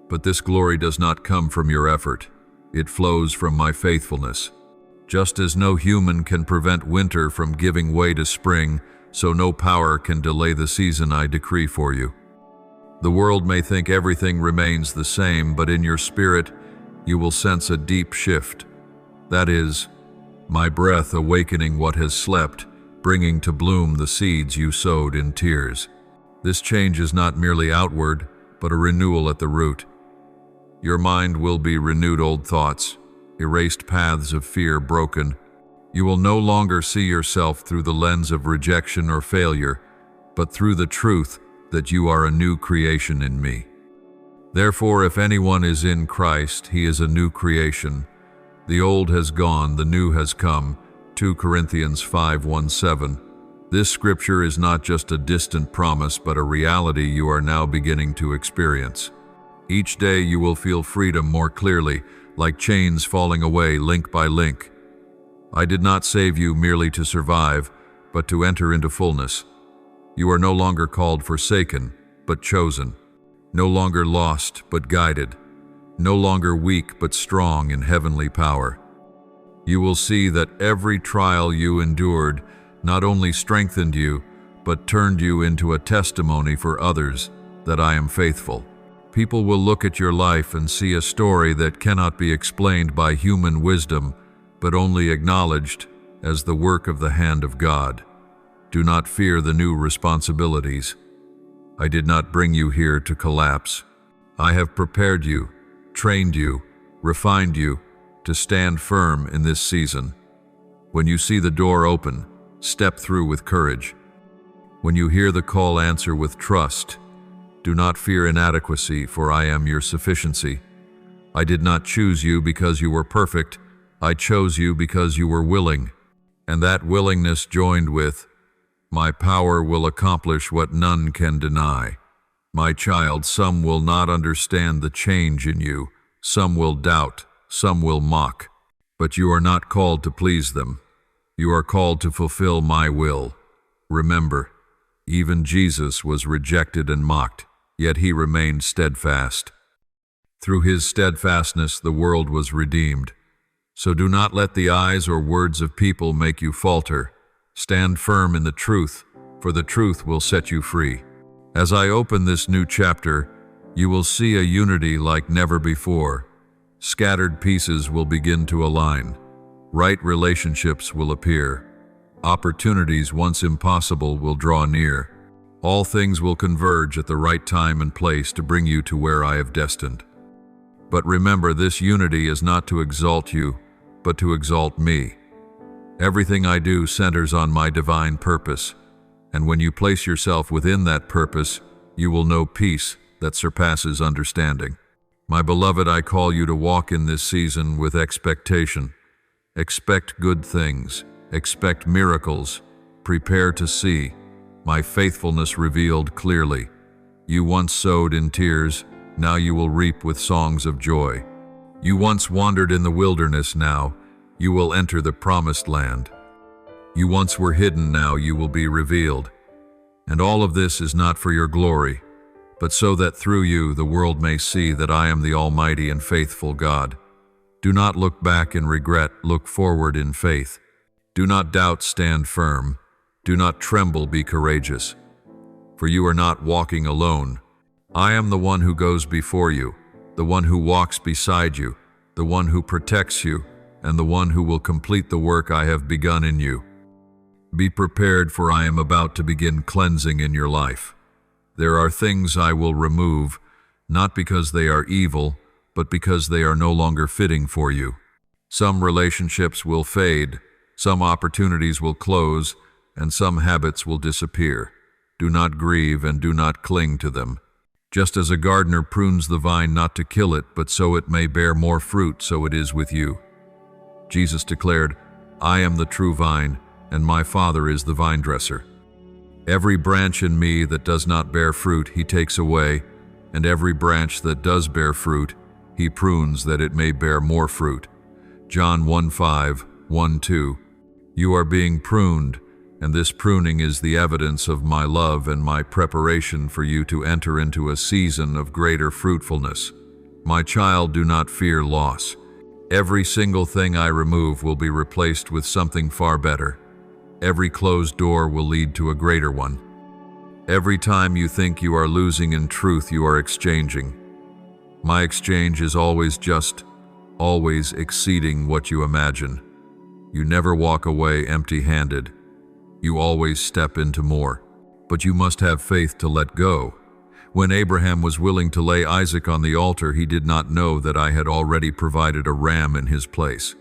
But this glory does not come from your effort. It flows from my faithfulness. Just as no human can prevent winter from giving way to spring, so no power can delay the season I decree for you. The world may think everything remains the same, but in your spirit, you will sense a deep shift. That is, my breath awakening what has slept, bringing to bloom the seeds you sowed in tears. This change is not merely outward, but a renewal at the root. Your mind will be renewed, old thoughts, erased paths of fear broken. You will no longer see yourself through the lens of rejection or failure, but through the truth that you are a new creation in me. Therefore, if anyone is in Christ, he is a new creation. The old has gone, the new has come. 2 Corinthians 5:1-7. This scripture is not just a distant promise, but a reality you are now beginning to experience. Each day you will feel freedom more clearly, like chains falling away link by link. I did not save you merely to survive, but to enter into fullness. You are no longer called forsaken, but chosen. No longer lost, but guided. No longer weak, but strong in heavenly power. You will see that every trial you endured not only strengthened you, but turned you into a testimony for others that I am faithful. People will look at your life and see a story that cannot be explained by human wisdom, but only acknowledged as the work of the hand of God. Do not fear the new responsibilities. I did not bring you here to collapse. I have prepared you, trained you, refined you to stand firm in this season. When you see the door open, step through with courage. When you hear the call, answer with trust. Do not fear inadequacy, for I am your sufficiency. I did not choose you because you were perfect. I chose you because you were willing. And that willingness joined with my power will accomplish what none can deny. My child, some will not understand the change in you. Some will doubt, some will mock. But you are not called to please them. You are called to fulfill my will. Remember, even Jesus was rejected and mocked, yet he remained steadfast. Through his steadfastness, the world was redeemed. So do not let the eyes or words of people make you falter. Stand firm in the truth, for the truth will set you free. As I open this new chapter, You will see a unity like never before. Scattered pieces will begin to align. Right relationships will appear. Opportunities once impossible will draw near. All things will converge at the right time and place to bring you to where I have destined. But remember, this unity is not to exalt you, but to exalt me. Everything I do centers on my divine purpose, and when you place yourself within that purpose, you will know peace that surpasses understanding. My beloved, I call you to walk in this season with expectation. Expect good things. Expect miracles. Prepare to see my faithfulness revealed clearly. You once sowed in tears, now you will reap with songs of joy. You once wandered in the wilderness, now you will enter the promised land. You once were hidden, now you will be revealed. And all of this is not for your glory, but so that through you the world may see that I am the Almighty and faithful God. Do not look back in regret, look forward in faith. Do not doubt, stand firm. Do not tremble, be courageous. For you are not walking alone. I am the one who goes before you, the one who walks beside you, the one who protects you, and the one who will complete the work I have begun in you. Be prepared, for I am about to begin cleansing in your life. There are things I will remove, not because they are evil, but because they are no longer fitting for you. Some relationships will fade, some opportunities will close, and some habits will disappear. Do not grieve and do not cling to them. Just as a gardener prunes the vine not to kill it, but so it may bear more fruit, so it is with you. Jesus declared, I am the true vine, and my Father is the vine dresser. Every branch in me that does not bear fruit, he takes away, and every branch that does bear fruit, he prunes that it may bear more fruit. John 1:5, 1:2. You are being pruned, and this pruning is the evidence of my love and my preparation for you to enter into a season of greater fruitfulness. My child, do not fear loss. Every single thing I remove will be replaced with something far better. Every closed door will lead to a greater one. Every time you think you are losing, in truth you are exchanging. My exchange is always just, always exceeding what you imagine. You never walk away empty-handed. You always step into more. But you must have faith to let go. When Abraham was willing to lay Isaac on the altar, he did not know that I had already provided a ram in his place.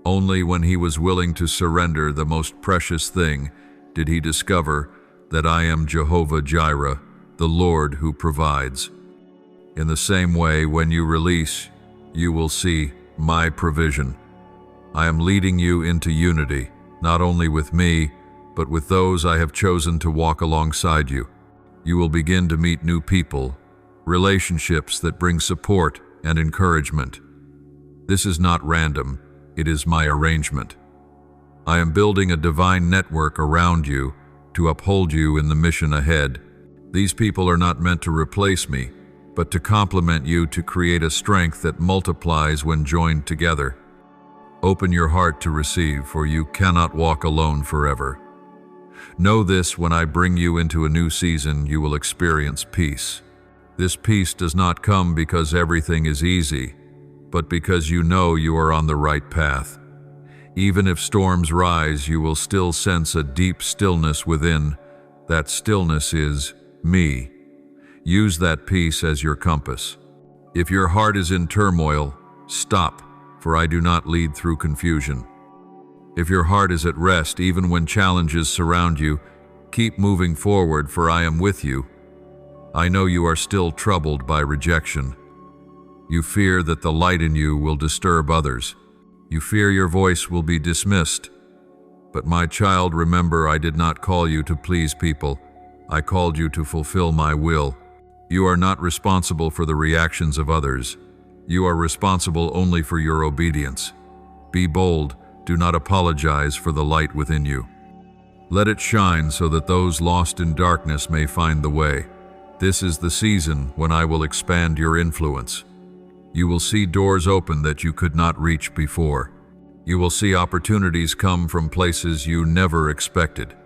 Only when he was willing to surrender the most precious thing did he discover that I am Jehovah Jireh, the Lord who provides. In the same way, when you release, you will see my provision. I am leading you into unity, not only with me, but with those I have chosen to walk alongside you. You will begin to meet new people, relationships that bring support and encouragement. This is not random, it is my arrangement. I am building a divine network around you to uphold you in the mission ahead. These people are not meant to replace me, but to complement you, to create a strength that multiplies when joined together. Open your heart to receive, for you cannot walk alone forever. Know this: when I bring you into a new season, you will experience peace. This peace does not come because everything is easy, but because you know you are on the right path. Even if storms rise, you will still sense a deep stillness within. That stillness is me. Use that peace as your compass. If your heart is in turmoil, stop, for I do not lead through confusion. If your heart is at rest, even when challenges surround you, keep moving forward, for I am with you. I know you are still troubled by rejection. You fear that the light in you will disturb others. You fear your voice will be dismissed. But my child, remember, I did not call you to please people. I called you to fulfill my will. You are not responsible for the reactions of others. You are responsible only for your obedience. Be bold. Do not apologize for the light within you. Let it shine so that those lost in darkness may find the way. This is the season when I will expand your influence. You will see doors open that you could not reach before. You will see opportunities come from places you never expected.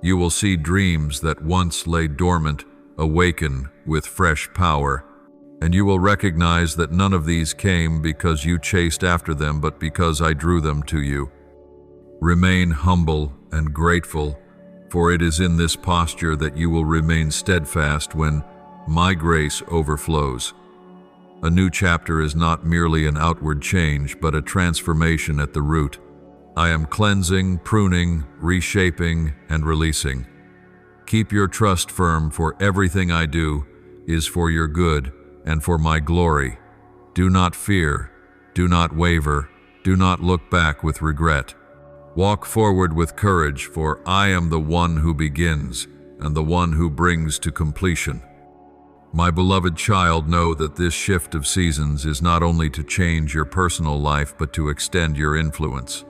You will see dreams that once lay dormant awaken with fresh power. And you will recognize that none of these came because you chased after them, but because I drew them to you. Remain humble and grateful, for it is in this posture that you will remain steadfast when my grace overflows. A new chapter is not merely an outward change, but a transformation at the root. I am cleansing, pruning, reshaping, and releasing. Keep your trust firm, for everything I do is for your good and for my glory. Do not fear, do not waver, do not look back with regret. Walk forward with courage, for I am the one who begins and the one who brings to completion. My beloved child, know that this shift of seasons is not only to change your personal life, but to extend your influence.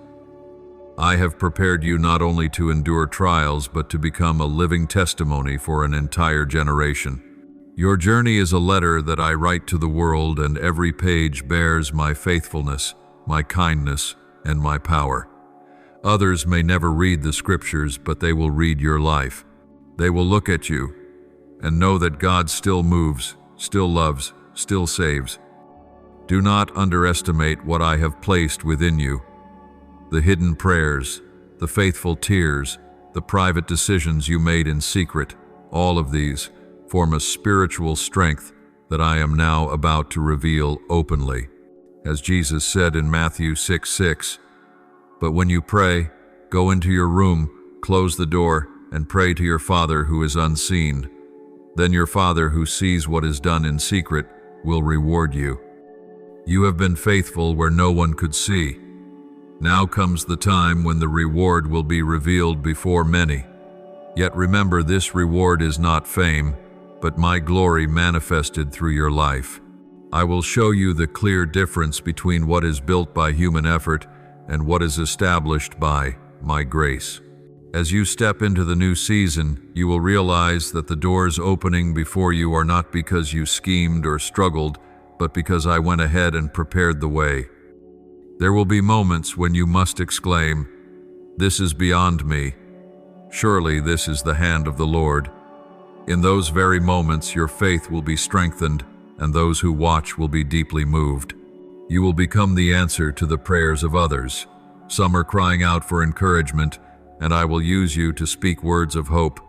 I have prepared you not only to endure trials, but to become a living testimony for an entire generation. Your journey is a letter that I write to the world, and every page bears my faithfulness, my kindness, and my power. Others may never read the scriptures, but they will read your life. They will look at you and know that God still moves, still loves, still saves. Do not underestimate what I have placed within you. The hidden prayers, the faithful tears, the private decisions you made in secret, all of these form a spiritual strength that I am now about to reveal openly. As Jesus said in Matthew 6:6, "But when you pray, go into your room, close the door, and pray to your Father who is unseen. Then your Father who sees what is done in secret will reward you." You have been faithful where no one could see. Now comes the time when the reward will be revealed before many. Yet remember, this reward is not fame, but my glory manifested through your life. I will show you the clear difference between what is built by human effort and what is established by my grace. As you step into the new season, you will realize that the doors opening before you are not because you schemed or struggled, but because I went ahead and prepared the way. There will be moments when you must exclaim, "This is beyond me. Surely this is the hand of the Lord." In those very moments, your faith will be strengthened, and those who watch will be deeply moved. You will become the answer to the prayers of others. Some are crying out for encouragement, and I will use you to speak words of hope.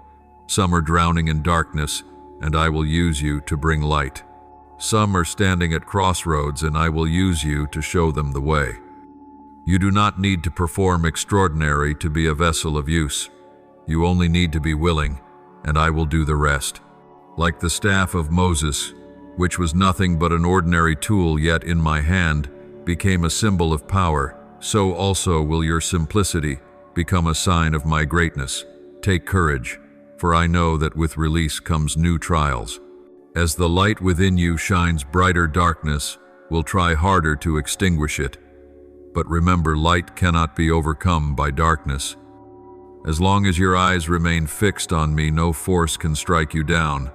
Some are drowning in darkness, and I will use you to bring light. Some are standing at crossroads, and I will use you to show them the way. You do not need to perform extraordinary to be a vessel of use. You only need to be willing, and I will do the rest. Like the staff of Moses, which was nothing but an ordinary tool, yet in my hand became a symbol of power, so also will your simplicity become a sign of my greatness. Take courage, for I know that with release comes new trials. As the light within you shines brighter, darkness will try harder to extinguish it. But remember, light cannot be overcome by darkness. As long as your eyes remain fixed on me, no force can strike you down.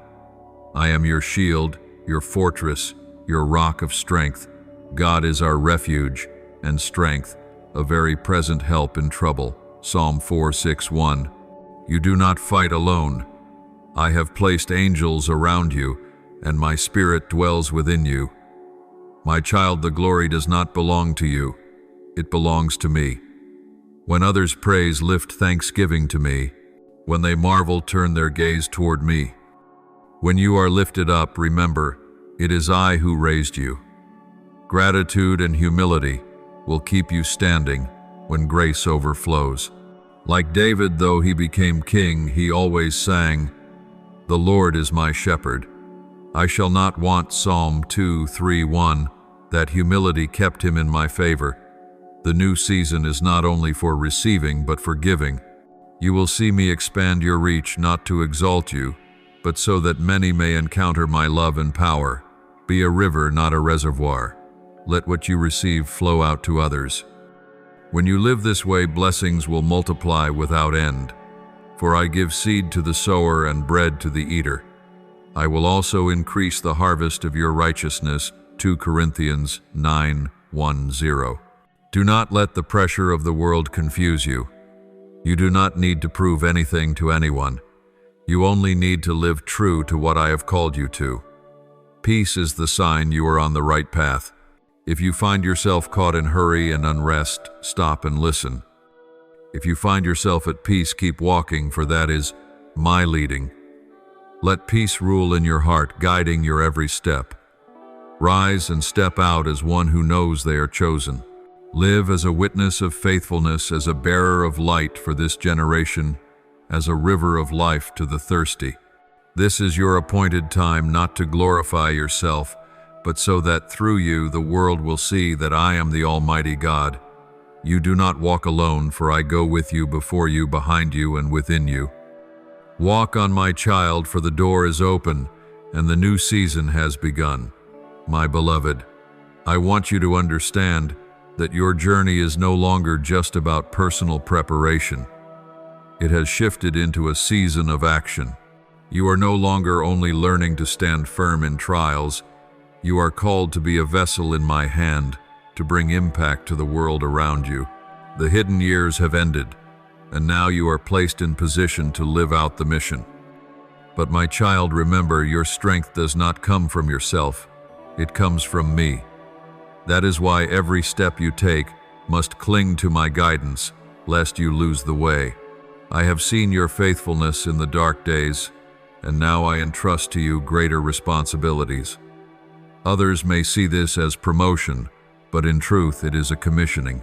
I am your shield, your fortress, your rock of strength. God is our refuge and strength, a very present help in trouble. Psalm 4:6-1. You do not fight alone. I have placed angels around you, and my spirit dwells within you. My child, the glory does not belong to you. It belongs to me. When others praise, lift thanksgiving to me. When they marvel, turn their gaze toward me. When you are lifted up, remember, it is I who raised you. Gratitude and humility will keep you standing when grace overflows. Like David, though he became king, he always sang, "The Lord is my shepherd. I shall not want." Psalm 2:3-1. That humility kept him in my favor. The new season is not only for receiving, but for giving. You will see me expand your reach, not to exalt you, but so that many may encounter my love and power. Be a river, not a reservoir. Let what you receive flow out to others. When you live this way, blessings will multiply without end. For I give seed to the sower and bread to the eater. I will also increase the harvest of your righteousness. 2 Corinthians 9:1-0. Do not let the pressure of the world confuse you. You do not need to prove anything to anyone. You only need to live true to what I have called you to. Peace is the sign you are on the right path. If you find yourself caught in hurry and unrest, stop and listen. If you find yourself at peace, keep walking, for that is my leading. Let peace rule in your heart, guiding your every step. Rise and step out as one who knows they are chosen. Live as a witness of faithfulness, as a bearer of light for this generation, as a river of life to the thirsty. This is your appointed time, not to glorify yourself, but so that through you the world will see that I am the Almighty God. You do not walk alone, for I go with you, before you, behind you, and within you. Walk on, my child, for the door is open, and the new season has begun. My beloved, I want you to understand that your journey is no longer just about personal preparation. It has shifted into a season of action. You are no longer only learning to stand firm in trials. You are called to be a vessel in my hand, to bring impact to the world around you. The hidden years have ended, and now you are placed in position to live out the mission. But my child, remember, your strength does not come from yourself. It comes from me. That is why every step you take must cling to my guidance, lest you lose the way. I have seen your faithfulness in the dark days, and now I entrust to you greater responsibilities. Others may see this as promotion, but in truth it is a commissioning.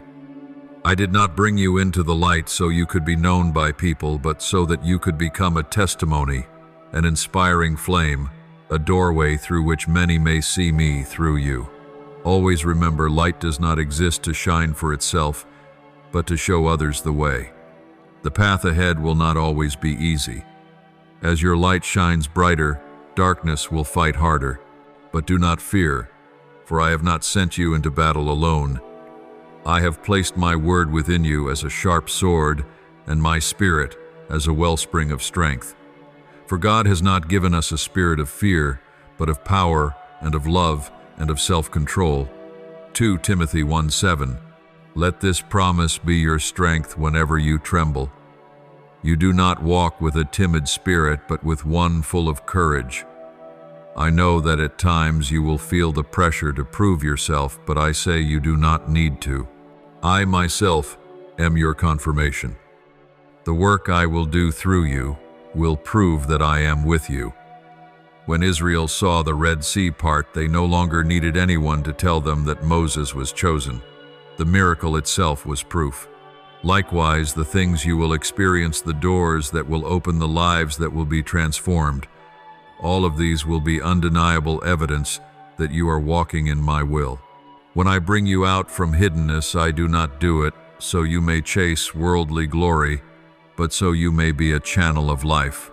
I did not bring you into the light so you could be known by people, but so that you could become a testimony, an inspiring flame, a doorway through which many may see me through you. Always remember, light does not exist to shine for itself, but to show others the way. The path ahead will not always be easy. As your light shines brighter, darkness will fight harder. But do not fear, for I have not sent you into battle alone. I have placed my word within you as a sharp sword, and my spirit as a wellspring of strength. For God has not given us a spirit of fear, but of power and of love and of self-control. 2 Timothy 1:7. Let this promise be your strength whenever you tremble. You do not walk with a timid spirit, but with one full of courage. I know that at times you will feel the pressure to prove yourself, but I say you do not need to. I myself am your confirmation. The work I will do through you will prove that I am with you. When Israel saw the Red Sea part, they no longer needed anyone to tell them that Moses was chosen. The miracle itself was proof. Likewise, the things you will experience, the doors that will open, the lives that will be transformed, all of these will be undeniable evidence that you are walking in my will. When I bring you out from hiddenness, I do not do it so you may chase worldly glory, but so you may be a channel of life.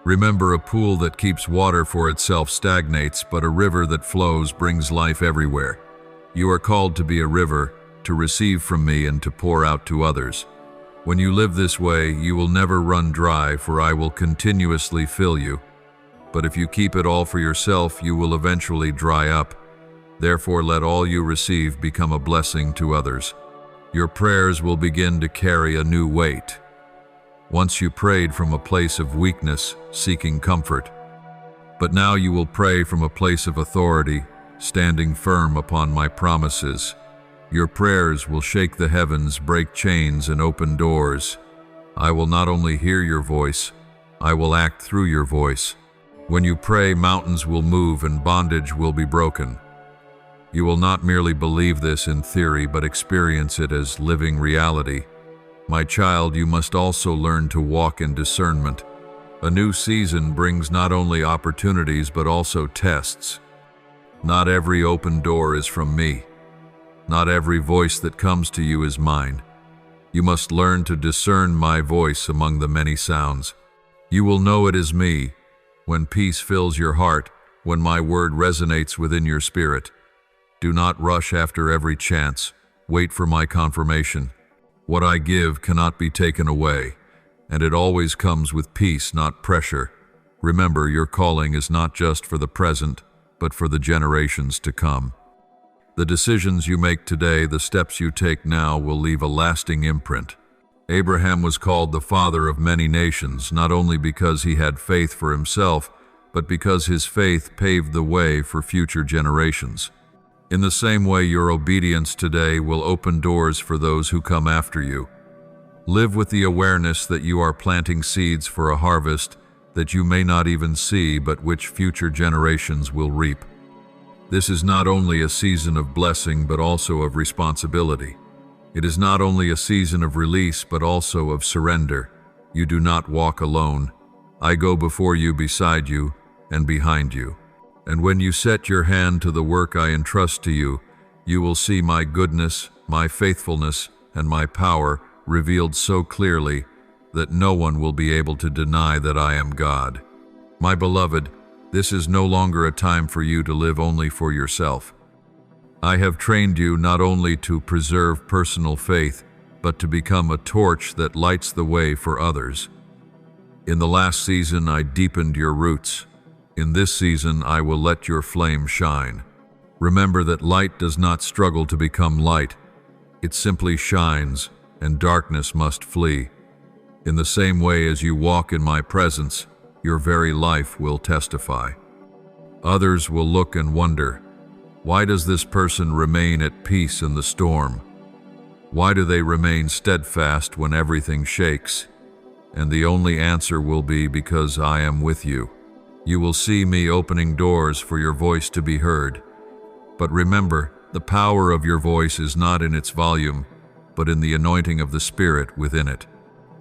Remember, a pool that keeps water for itself stagnates, but a river that flows brings life everywhere. You are called to be a river, to receive from me and to pour out to others. When you live this way, you will never run dry, for I will continuously fill you. But if you keep it all for yourself, you will eventually dry up. Therefore, let all you receive become a blessing to others. Your prayers will begin to carry a new weight. Once you prayed from a place of weakness, seeking comfort. But now you will pray from a place of authority, standing firm upon my promises. Your prayers will shake the heavens, break chains, and open doors. I will not only hear your voice, I will act through your voice. When you pray, mountains will move and bondage will be broken. You will not merely believe this in theory, but experience it as living reality. My child, you must also learn to walk in discernment. A new season brings not only opportunities, but also tests. Not every open door is from me. Not every voice that comes to you is mine. You must learn to discern my voice among the many sounds. You will know it is me when peace fills your heart, when my word resonates within your spirit. Do not rush after every chance. Wait for my confirmation. What I give cannot be taken away, and it always comes with peace, not pressure. Remember, your calling is not just for the present, but for the generations to come. The decisions you make today, the steps you take now, will leave a lasting imprint. Abraham was called the father of many nations, not only because he had faith for himself, but because his faith paved the way for future generations. In the same way, your obedience today will open doors for those who come after you. Live with the awareness that you are planting seeds for a harvest that you may not even see, but which future generations will reap. This is not only a season of blessing, but also of responsibility. It is not only a season of release, but also of surrender. You do not walk alone. I go before you, beside you, and behind you. And when you set your hand to the work I entrust to you, you will see my goodness, my faithfulness, and my power revealed so clearly that no one will be able to deny that I am God. My beloved, this is no longer a time for you to live only for yourself. I have trained you not only to preserve personal faith, but to become a torch that lights the way for others. In the last season, I deepened your roots. In this season, I will let your flame shine. Remember that light does not struggle to become light. It simply shines, and darkness must flee. In the same way as you walk in my presence, your very life will testify. Others will look and wonder, why does this person remain at peace in the storm? Why do they remain steadfast when everything shakes? And the only answer will be, because I am with you. You will see me opening doors for your voice to be heard. But remember, the power of your voice is not in its volume, but in the anointing of the Spirit within it.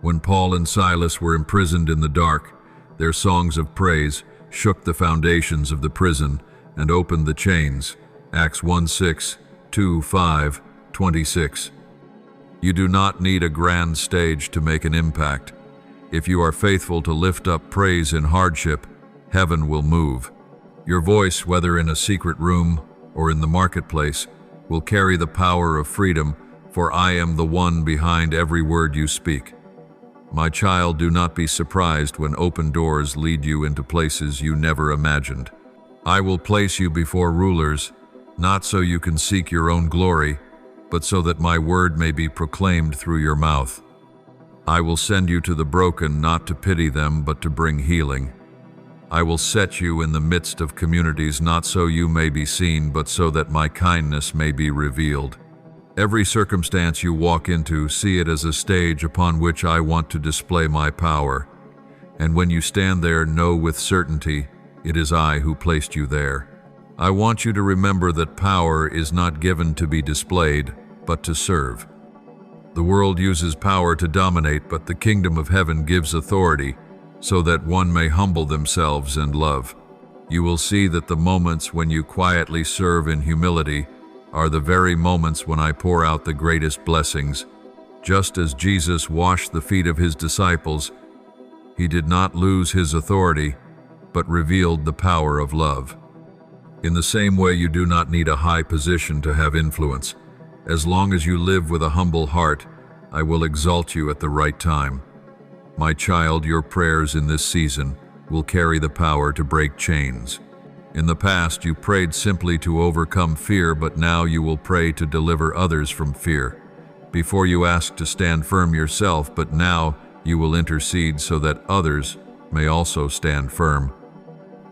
When Paul and Silas were imprisoned in the dark, their songs of praise shook the foundations of the prison and opened the chains. Acts 1:6, 2:5, 26. You do not need a grand stage to make an impact. If you are faithful to lift up praise in hardship, heaven will move. Your voice, whether in a secret room or in the marketplace, will carry the power of freedom, for I am the one behind every word you speak. My child, do not be surprised when open doors lead you into places you never imagined. I will place you before rulers, not so you can seek your own glory, but so that my word may be proclaimed through your mouth. I will send you to the broken, not to pity them, but to bring healing. I will set you in the midst of communities, not so you may be seen, but so that my kindness may be revealed. Every circumstance you walk into, see it as a stage upon which I want to display my power. And when you stand there, know with certainty, it is I who placed you there. I want you to remember that power is not given to be displayed, but to serve. The world uses power to dominate, but the kingdom of heaven gives authority, so that one may humble themselves and love. You will see that the moments when you quietly serve in humility are the very moments when I pour out the greatest blessings. Just as Jesus washed the feet of his disciples, he did not lose his authority, but revealed the power of love. In the same way, you do not need a high position to have influence. As long as you live with a humble heart, I will exalt you at the right time. My child, your prayers in this season will carry the power to break chains. In the past, you prayed simply to overcome fear, but now you will pray to deliver others from fear. Before you asked to stand firm yourself, but now you will intercede so that others may also stand firm.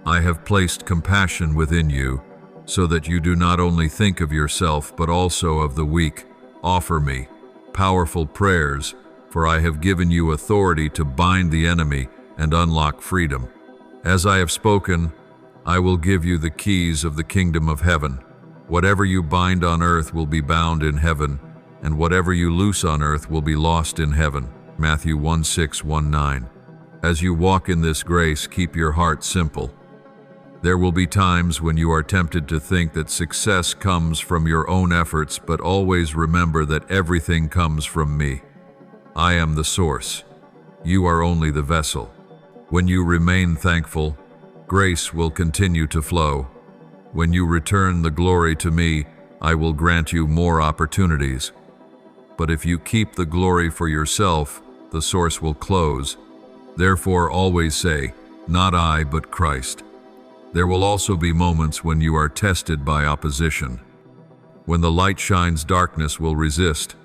I have placed compassion within you, so that you do not only think of yourself, but also of the weak. Offer me powerful prayers, for I have given you authority to bind the enemy and unlock freedom. As I have spoken, I will give you the keys of the kingdom of heaven. Whatever you bind on earth will be bound in heaven, and whatever you loose on earth will be lost in heaven. Matthew 1:6-1:9. As you walk in this grace, keep your heart simple. There will be times when you are tempted to think that success comes from your own efforts, but always remember that everything comes from me. I am the source. You are only the vessel. When you remain thankful, grace will continue to flow. When you return the glory to me, I will grant you more opportunities. But if you keep the glory for yourself, the source will close. Therefore, always say, not I, but Christ. There will also be moments when you are tested by opposition. When the light shines, darkness will resist.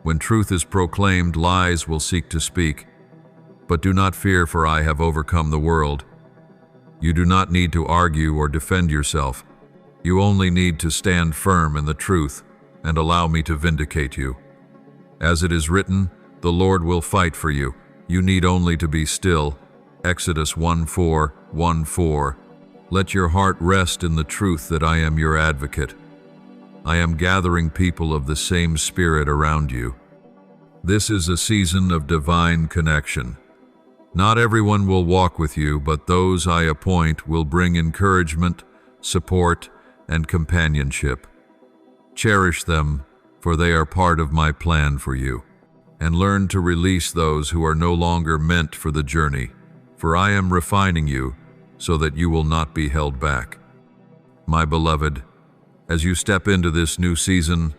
When truth is proclaimed, lies will seek to speak. But do not fear, for I have overcome the world. You do not need to argue or defend yourself. You only need to stand firm in the truth and allow me to vindicate you. As it is written, the Lord will fight for you. You need only to be still. Exodus 1:4. Let your heart rest in the truth that I am your advocate. I am gathering people of the same spirit around you. This is a season of divine connection. Not everyone will walk with you, but those I appoint will bring encouragement, support, and companionship. Cherish them, for they are part of my plan for you. And learn to release those who are no longer meant for the journey, for I am refining you so that you will not be held back. My beloved, as you step into this new season,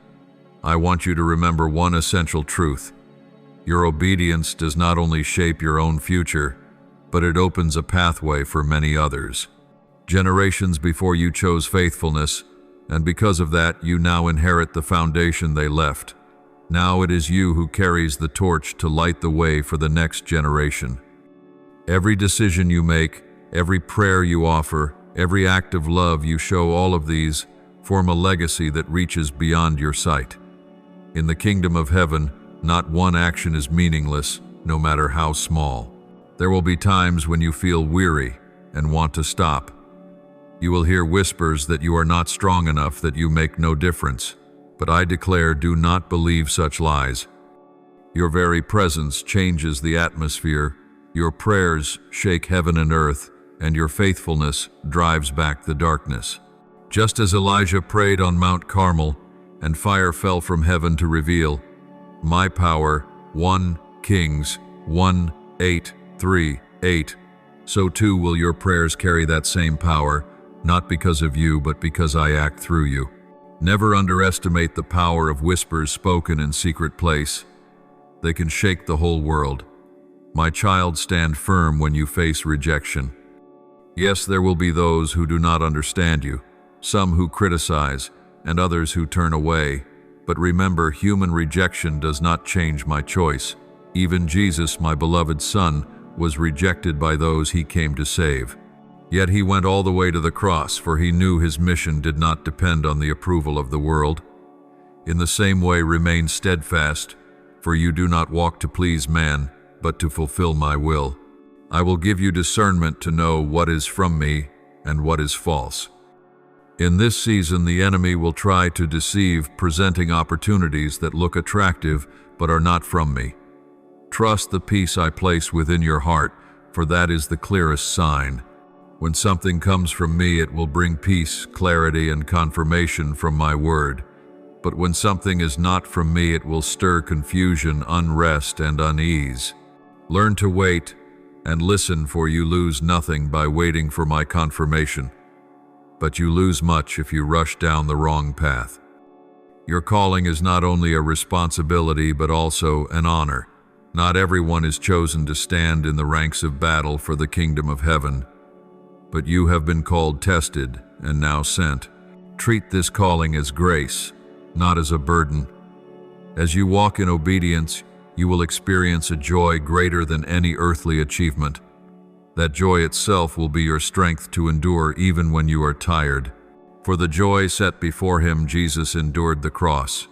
I want you to remember one essential truth. Your obedience does not only shape your own future, but it opens a pathway for many others. Generations before you chose faithfulness, and because of that, you now inherit the foundation they left. Now it is you who carries the torch to light the way for the next generation. Every decision you make, every prayer you offer, every act of love you show, all of these form a legacy that reaches beyond your sight. In the kingdom of heaven, not one action is meaningless, no matter how small. There will be times when you feel weary and want to stop. You will hear whispers that you are not strong enough, that you make no difference. But I declare, do not believe such lies. Your very presence changes the atmosphere. Your prayers shake heaven and earth, and your faithfulness drives back the darkness. Just as Elijah prayed on Mount Carmel, and fire fell from heaven to reveal my power, 1 Kings 1:8-3-8, so too will your prayers carry that same power, not because of you, but because I act through you. Never underestimate the power of whispers spoken in secret place. They can shake the whole world. My child, stand firm when you face rejection. Yes, there will be those who do not understand you, some who criticize, and others who turn away. But remember, human rejection does not change my choice. Even Jesus, my beloved Son, was rejected by those he came to save. Yet he went all the way to the cross, for he knew his mission did not depend on the approval of the world. In the same way, remain steadfast, for you do not walk to please man, but to fulfill my will. I will give you discernment to know what is from me and what is false. In this season, the enemy will try to deceive, presenting opportunities that look attractive but are not from me. Trust the peace I place within your heart, for that is the clearest sign. When something comes from me, it will bring peace, clarity, and confirmation from my word. But when something is not from me, it will stir confusion, unrest, and unease. Learn to wait and listen, for you lose nothing by waiting for my confirmation. But you lose much if you rush down the wrong path. Your calling is not only a responsibility, but also an honor. Not everyone is chosen to stand in the ranks of battle for the kingdom of heaven. But you have been called, tested, and now sent. Treat this calling as grace, not as a burden. As you walk in obedience, you will experience a joy greater than any earthly achievement. That joy itself will be your strength to endure even when you are tired. For the joy set before him, Jesus endured the cross.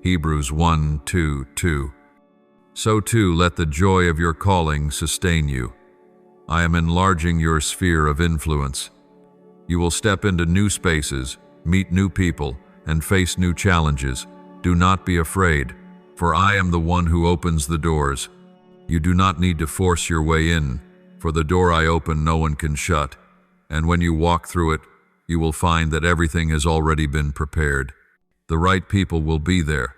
Hebrews 1:2-2. So too, let the joy of your calling sustain you. I am enlarging your sphere of influence. You will step into new spaces, meet new people, and face new challenges. Do not be afraid, for I am the one who opens the doors. You do not need to force your way in, for the door I open no one can shut, and when you walk through it, you will find that everything has already been prepared. The right people will be there,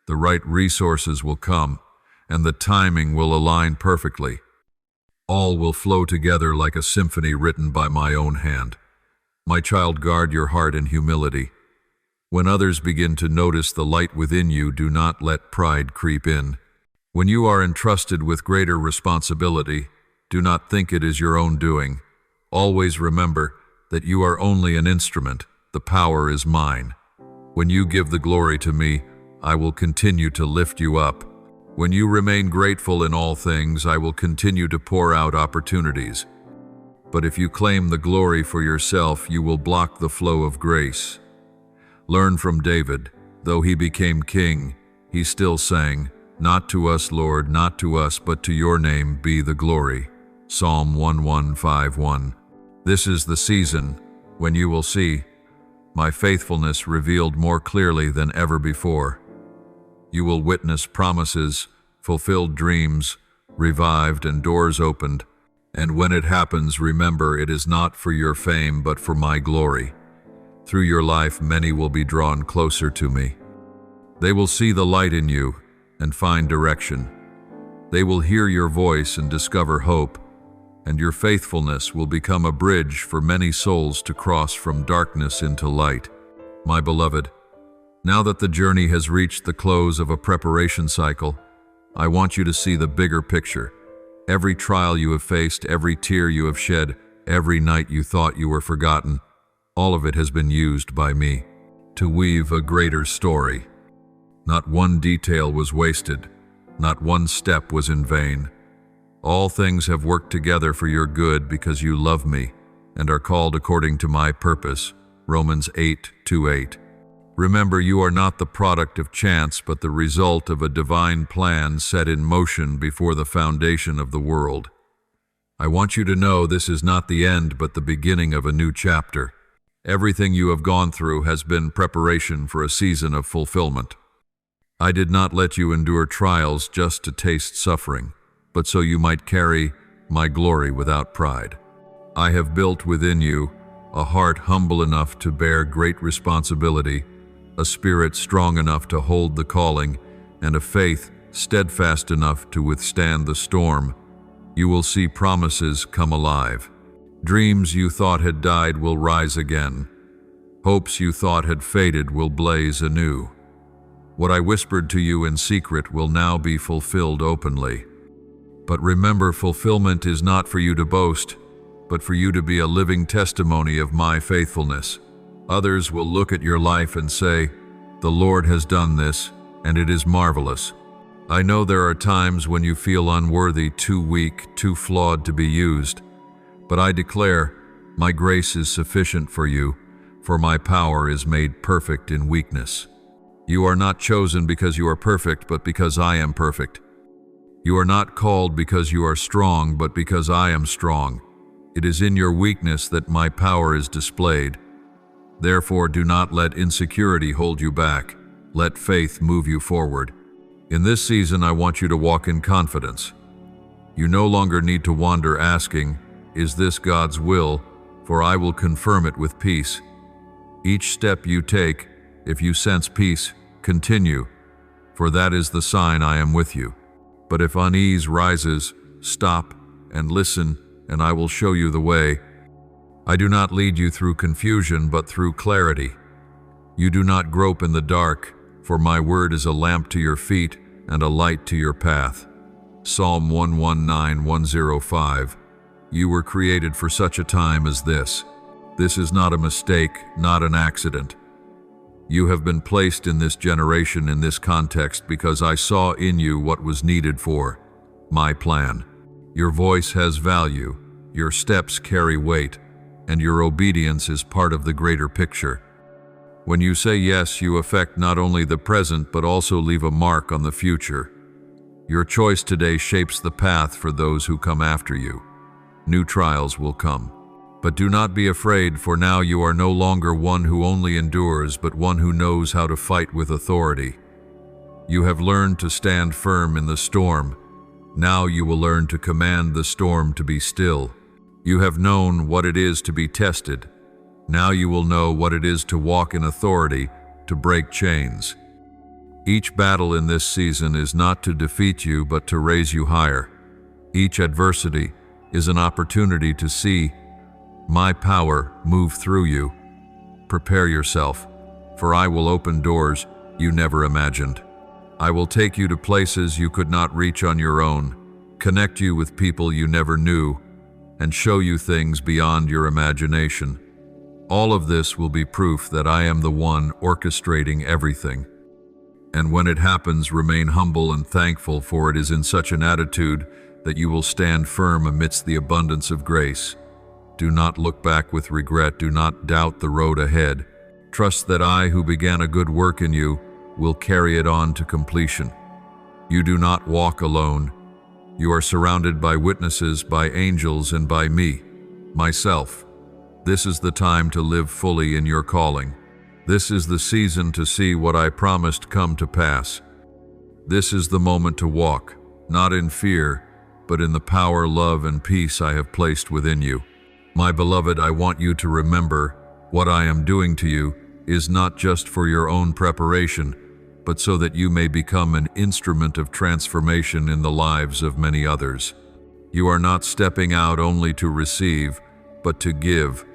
the right resources will come, and the timing will align perfectly. All will flow together like a symphony written by my own hand. My child, guard your heart in humility. When others begin to notice the light within you, do not let pride creep in. When you are entrusted with greater responsibility, do not think it is your own doing. Always remember that you are only an instrument. The power is mine. When you give the glory to me, I will continue to lift you up. When you remain grateful in all things, I will continue to pour out opportunities. But if you claim the glory for yourself, you will block the flow of grace. Learn from David. Though he became king, he still sang, "Not to us, Lord, not to us, but to your name be the glory." Psalm 1151. This is the season when you will see my faithfulness revealed more clearly than ever before. You will witness promises, fulfilled dreams, revived and doors opened. And when it happens, remember it is not for your fame, but for my glory. Through your life, many will be drawn closer to me. They will see the light in you and find direction. They will hear your voice and discover hope, and your faithfulness will become a bridge for many souls to cross from darkness into light. My beloved, now that the journey has reached the close of a preparation cycle, I want you to see the bigger picture. Every trial you have faced, every tear you have shed, every night you thought you were forgotten, all of it has been used by me to weave a greater story. Not one detail was wasted, not one step was in vain. All things have worked together for your good because you love me and are called according to my purpose. Romans 8:28. Remember, you are not the product of chance, but the result of a divine plan set in motion before the foundation of the world. I want you to know this is not the end, but the beginning of a new chapter. Everything you have gone through has been preparation for a season of fulfillment. I did not let you endure trials just to taste suffering, but so you might carry my glory without pride. I have built within you a heart humble enough to bear great responsibility, a spirit strong enough to hold the calling, and a faith steadfast enough to withstand the storm. You will see promises come alive. Dreams you thought had died will rise again. Hopes you thought had faded will blaze anew. What I whispered to you in secret will now be fulfilled openly. But remember, fulfillment is not for you to boast, but for you to be a living testimony of my faithfulness. Others will look at your life and say, "The Lord has done this, and it is marvelous." I know there are times when you feel unworthy, too weak, too flawed to be used. But I declare, my grace is sufficient for you, for my power is made perfect in weakness. You are not chosen because you are perfect, but because I am perfect. You are not called because you are strong, but because I am strong. It is in your weakness that my power is displayed. Therefore, do not let insecurity hold you back. Let faith move you forward. In this season, I want you to walk in confidence. You no longer need to wander asking, "Is this God's will?" For I will confirm it with peace. Each step you take, if you sense peace, continue, for that is the sign I am with you. But if unease rises, stop and listen, and I will show you the way. I do not lead you through confusion, but through clarity. You do not grope in the dark, for my word is a lamp to your feet and a light to your path. Psalm 119:105. You were created for such a time as this. This is not a mistake, not an accident. You have been placed in this generation, in this context, because I saw in you what was needed for my plan. Your voice has value, your steps carry weight, and your obedience is part of the greater picture. When you say yes, you affect not only the present, but also leave a mark on the future. Your choice today shapes the path for those who come after you. New trials will come. But do not be afraid, for now you are no longer one who only endures, but one who knows how to fight with authority. You have learned to stand firm in the storm. Now you will learn to command the storm to be still. You have known what it is to be tested. Now you will know what it is to walk in authority, to break chains. Each battle in this season is not to defeat you, but to raise you higher. Each adversity is an opportunity to see my power move through you. Prepare yourself, for I will open doors you never imagined. I will take you to places you could not reach on your own, connect you with people you never knew, and show you things beyond your imagination. All of this will be proof that I am the one orchestrating everything. And when it happens, remain humble and thankful, for it is in such an attitude that you will stand firm amidst the abundance of grace. Do not look back with regret. Do not doubt the road ahead. Trust that I, who began a good work in you, will carry it on to completion. You do not walk alone. You are surrounded by witnesses, by angels, and by me, myself. This is the time to live fully in your calling. This is the season to see what I promised come to pass. This is the moment to walk, not in fear, but in the power, love, and peace I have placed within you. My beloved, I want you to remember what I am doing to you is not just for your own preparation, but so that you may become an instrument of transformation in the lives of many others. You are not stepping out only to receive, but to give,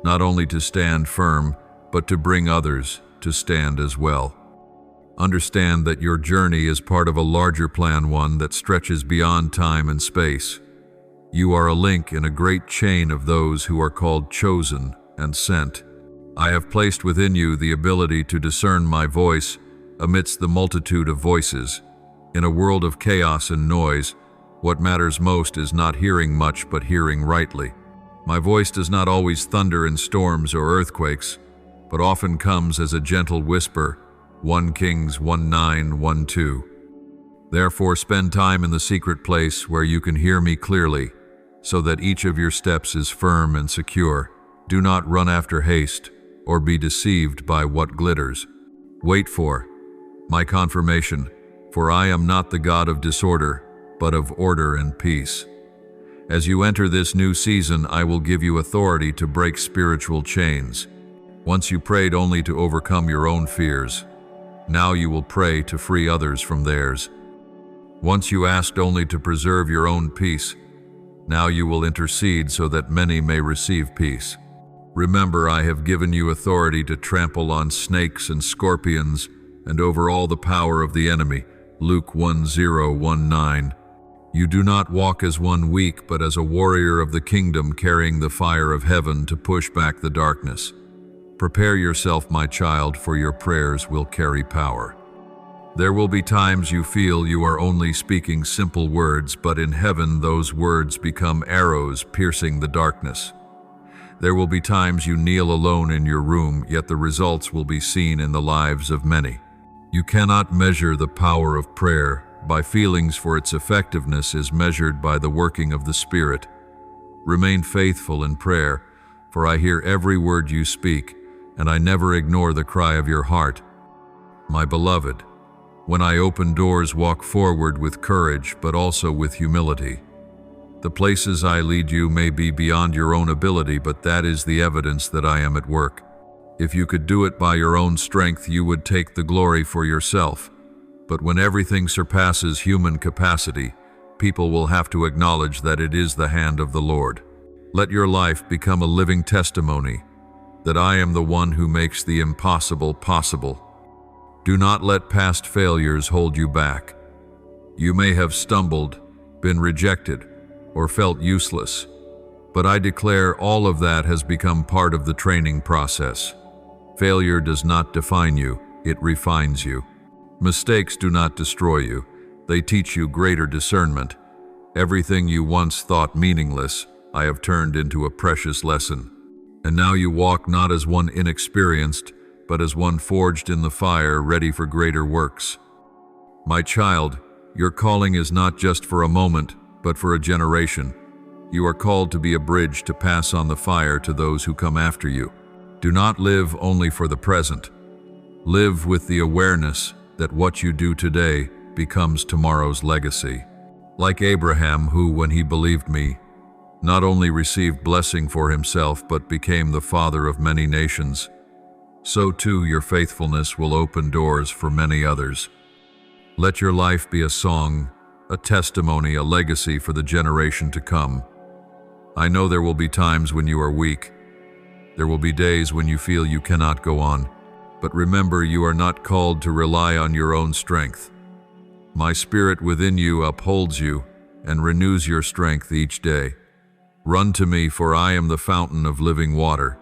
not only to stand firm, but to bring others to stand as well. Understand that your journey is part of a larger plan, one that stretches beyond time and space. You are a link in a great chain of those who are called chosen and sent. I have placed within you the ability to discern my voice amidst the multitude of voices. In a world of chaos and noise, what matters most is not hearing much, but hearing rightly. My voice does not always thunder in storms or earthquakes, but often comes as a gentle whisper, 1 Kings 1:9-1:2. Therefore spend time in the secret place where you can hear me clearly, so that each of your steps is firm and secure. Do not run after haste, or be deceived by what glitters. Wait for my confirmation, for I am not the God of disorder, but of order and peace. As you enter this new season, I will give you authority to break spiritual chains. Once you prayed only to overcome your own fears. Now you will pray to free others from theirs. Once you asked only to preserve your own peace. Now you will intercede so that many may receive peace. Remember, I have given you authority to trample on snakes and scorpions and over all the power of the enemy. Luke 10:19. You do not walk as one weak, but as a warrior of the kingdom, carrying the fire of heaven to push back the darkness. Prepare yourself, my child, for your prayers will carry power. There will be times you feel you are only speaking simple words, but in heaven those words become arrows piercing the darkness. There will be times you kneel alone in your room, yet the results will be seen in the lives of many. You cannot measure the power of prayer by feelings, for its effectiveness is measured by the working of the Spirit. Remain faithful in prayer, for I hear every word you speak, and I never ignore the cry of your heart. My beloved, when I open doors, walk forward with courage, but also with humility. The places I lead you may be beyond your own ability, but that is the evidence that I am at work. If you could do it by your own strength, you would take the glory for yourself. But when everything surpasses human capacity, people will have to acknowledge that it is the hand of the Lord. Let your life become a living testimony that I am the one who makes the impossible possible. Do not let past failures hold you back. You may have stumbled, been rejected, or felt useless, but I declare all of that has become part of the training process. Failure does not define you, it refines you. Mistakes do not destroy you, they teach you greater discernment. Everything you once thought meaningless, I have turned into a precious lesson. And now you walk not as one inexperienced, but as one forged in the fire, ready for greater works. My child, your calling is not just for a moment, but for a generation. You are called to be a bridge to pass on the fire to those who come after you. Do not live only for the present. Live with the awareness that what you do today becomes tomorrow's legacy. Like Abraham, who, when he believed me, not only received blessing for himself, but became the father of many nations, so too your faithfulness will open doors for many others. Let your life be a song, a testimony, a legacy for the generation to come. I know there will be times when you are weak. There will be days when you feel you cannot go on. But remember, you are not called to rely on your own strength. My Spirit within you upholds you and renews your strength each day. Run to me, for I am the fountain of living water.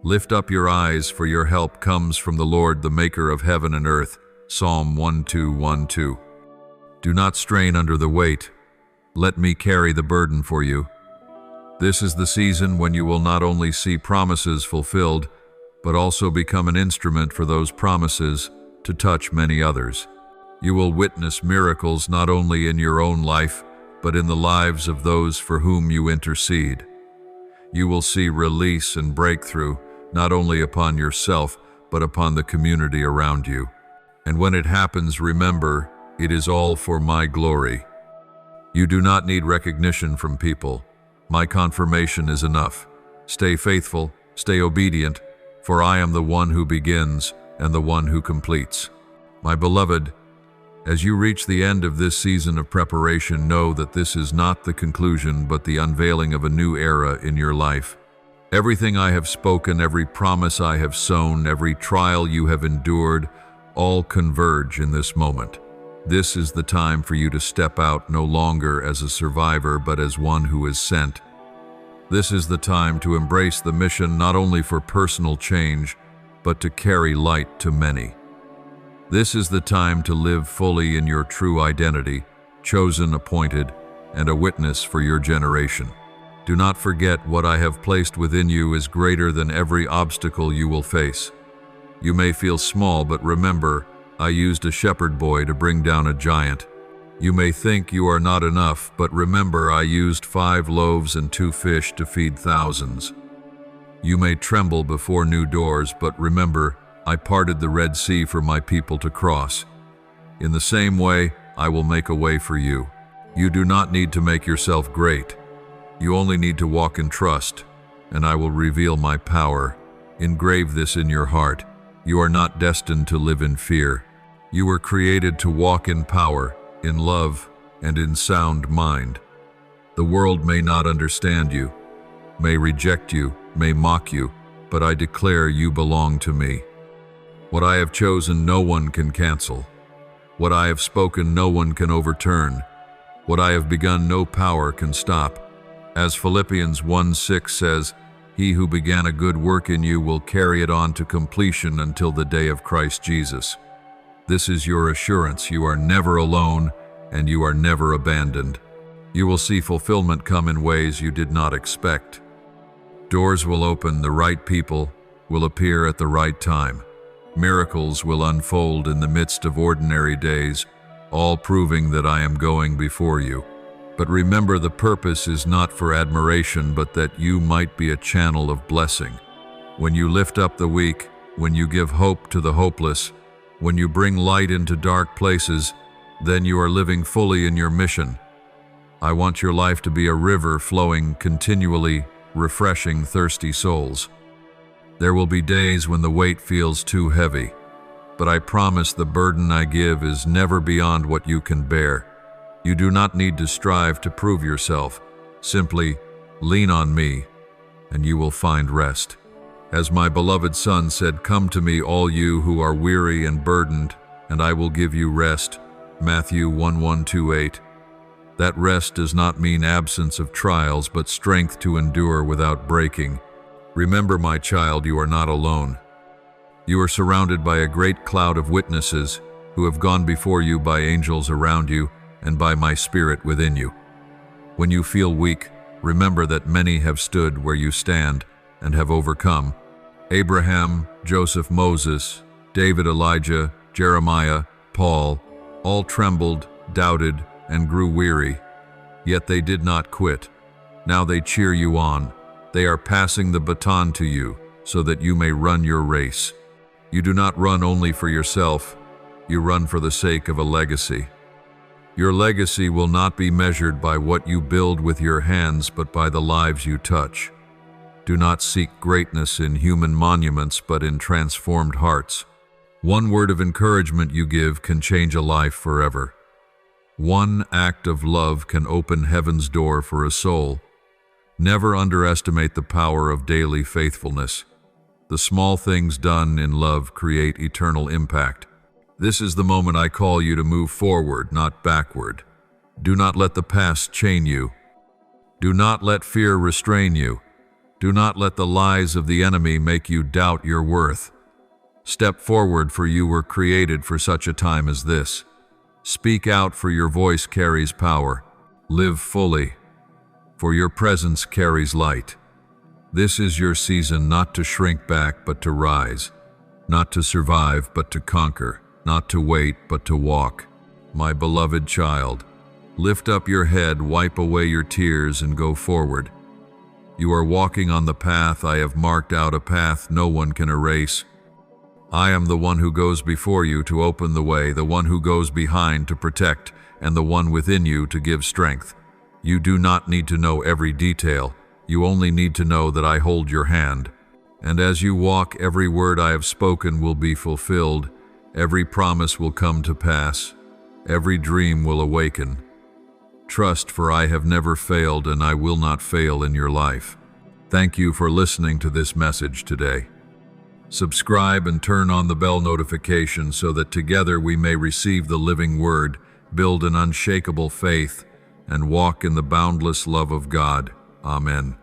Lift up your eyes, for your help comes from the Lord, the maker of heaven and earth. Psalm 12:12. Do not strain under the weight. Let me carry the burden for you. This is the season when you will not only see promises fulfilled, but also become an instrument for those promises to touch many others. You will witness miracles not only in your own life, but in the lives of those for whom you intercede. You will see release and breakthrough, not only upon yourself, but upon the community around you. And when it happens, remember, it is all for my glory. You do not need recognition from people. My confirmation is enough. Stay faithful, stay obedient, for I am the one who begins and the one who completes. My beloved, as you reach the end of this season of preparation, know that this is not the conclusion but the unveiling of a new era in your life. Everything I have spoken, every promise I have sown, every trial you have endured, all converge in this moment. This is the time for you to step out no longer as a survivor but as one who is sent. This is the time to embrace the mission not only for personal change, but to carry light to many. This is the time to live fully in your true identity, chosen, appointed, and a witness for your generation. Do not forget what I have placed within you is greater than every obstacle you will face. You may feel small, but remember, I used a shepherd boy to bring down a giant. You may think you are not enough, but remember, I used 5 loaves and 2 fish to feed thousands. You may tremble before new doors, but remember, I parted the Red Sea for my people to cross. In the same way, I will make a way for you. You do not need to make yourself great. You only need to walk in trust, and I will reveal my power. Engrave this in your heart. You are not destined to live in fear. You were created to walk in power, in love, and in sound mind. The world may not understand you, may reject you, may mock you, but I declare you belong to me. What I have chosen, no one can cancel. What I have spoken, no one can overturn. What I have begun, no power can stop. As Philippians 1:6 says, He who began a good work in you will carry it on to completion until the day of Christ Jesus. This is your assurance. You are never alone, and you are never abandoned. You will see fulfillment come in ways you did not expect. Doors will open, the right people will appear at the right time. Miracles will unfold in the midst of ordinary days, all proving that I am going before you. But remember, the purpose is not for admiration, but that you might be a channel of blessing. When you lift up the weak, when you give hope to the hopeless, when you bring light into dark places, then you are living fully in your mission. I want your life to be a river flowing continually, refreshing thirsty souls. There will be days when the weight feels too heavy, but I promise the burden I give is never beyond what you can bear. You do not need to strive to prove yourself. Simply lean on me, and you will find rest. As my beloved Son said, "Come to me, all you who are weary and burdened, and I will give you rest." Matthew 1:1-8. That rest does not mean absence of trials, but strength to endure without breaking. Remember, my child, you are not alone. You are surrounded by a great cloud of witnesses who have gone before you, by angels around you, and by my Spirit within you. When you feel weak, remember that many have stood where you stand and have overcome. Abraham, Joseph, Moses, David, Elijah, Jeremiah, Paul, all trembled, doubted, and grew weary. Yet they did not quit. Now they cheer you on. They are passing the baton to you so that you may run your race. You do not run only for yourself. You run for the sake of a legacy. Your legacy will not be measured by what you build with your hands, but by the lives you touch. Do not seek greatness in human monuments, but in transformed hearts. One word of encouragement you give can change a life forever. One act of love can open heaven's door for a soul. Never underestimate the power of daily faithfulness. The small things done in love create eternal impact. This is the moment I call you to move forward, not backward. Do not let the past chain you. Do not let fear restrain you. Do not let the lies of the enemy make you doubt your worth. Step forward, for you were created for such a time as this. Speak out, for your voice carries power. Live fully, for your presence carries light. This is your season, not to shrink back, but to rise. Not to survive, but to conquer. Not to wait, but to walk. My beloved child, lift up your head, wipe away your tears, and go forward. You are walking on the path I have marked out, a path no one can erase. I am the one who goes before you to open the way, the one who goes behind to protect, and the one within you to give strength. You do not need to know every detail. You only need to know that I hold your hand. And as you walk, every word I have spoken will be fulfilled. Every promise will come to pass. Every dream will awaken. Trust, for I have never failed, and I will not fail in your life. Thank you for listening to this message today. Subscribe and turn on the bell notification so that together we may receive the living word, build an unshakable faith, and walk in the boundless love of God. Amen.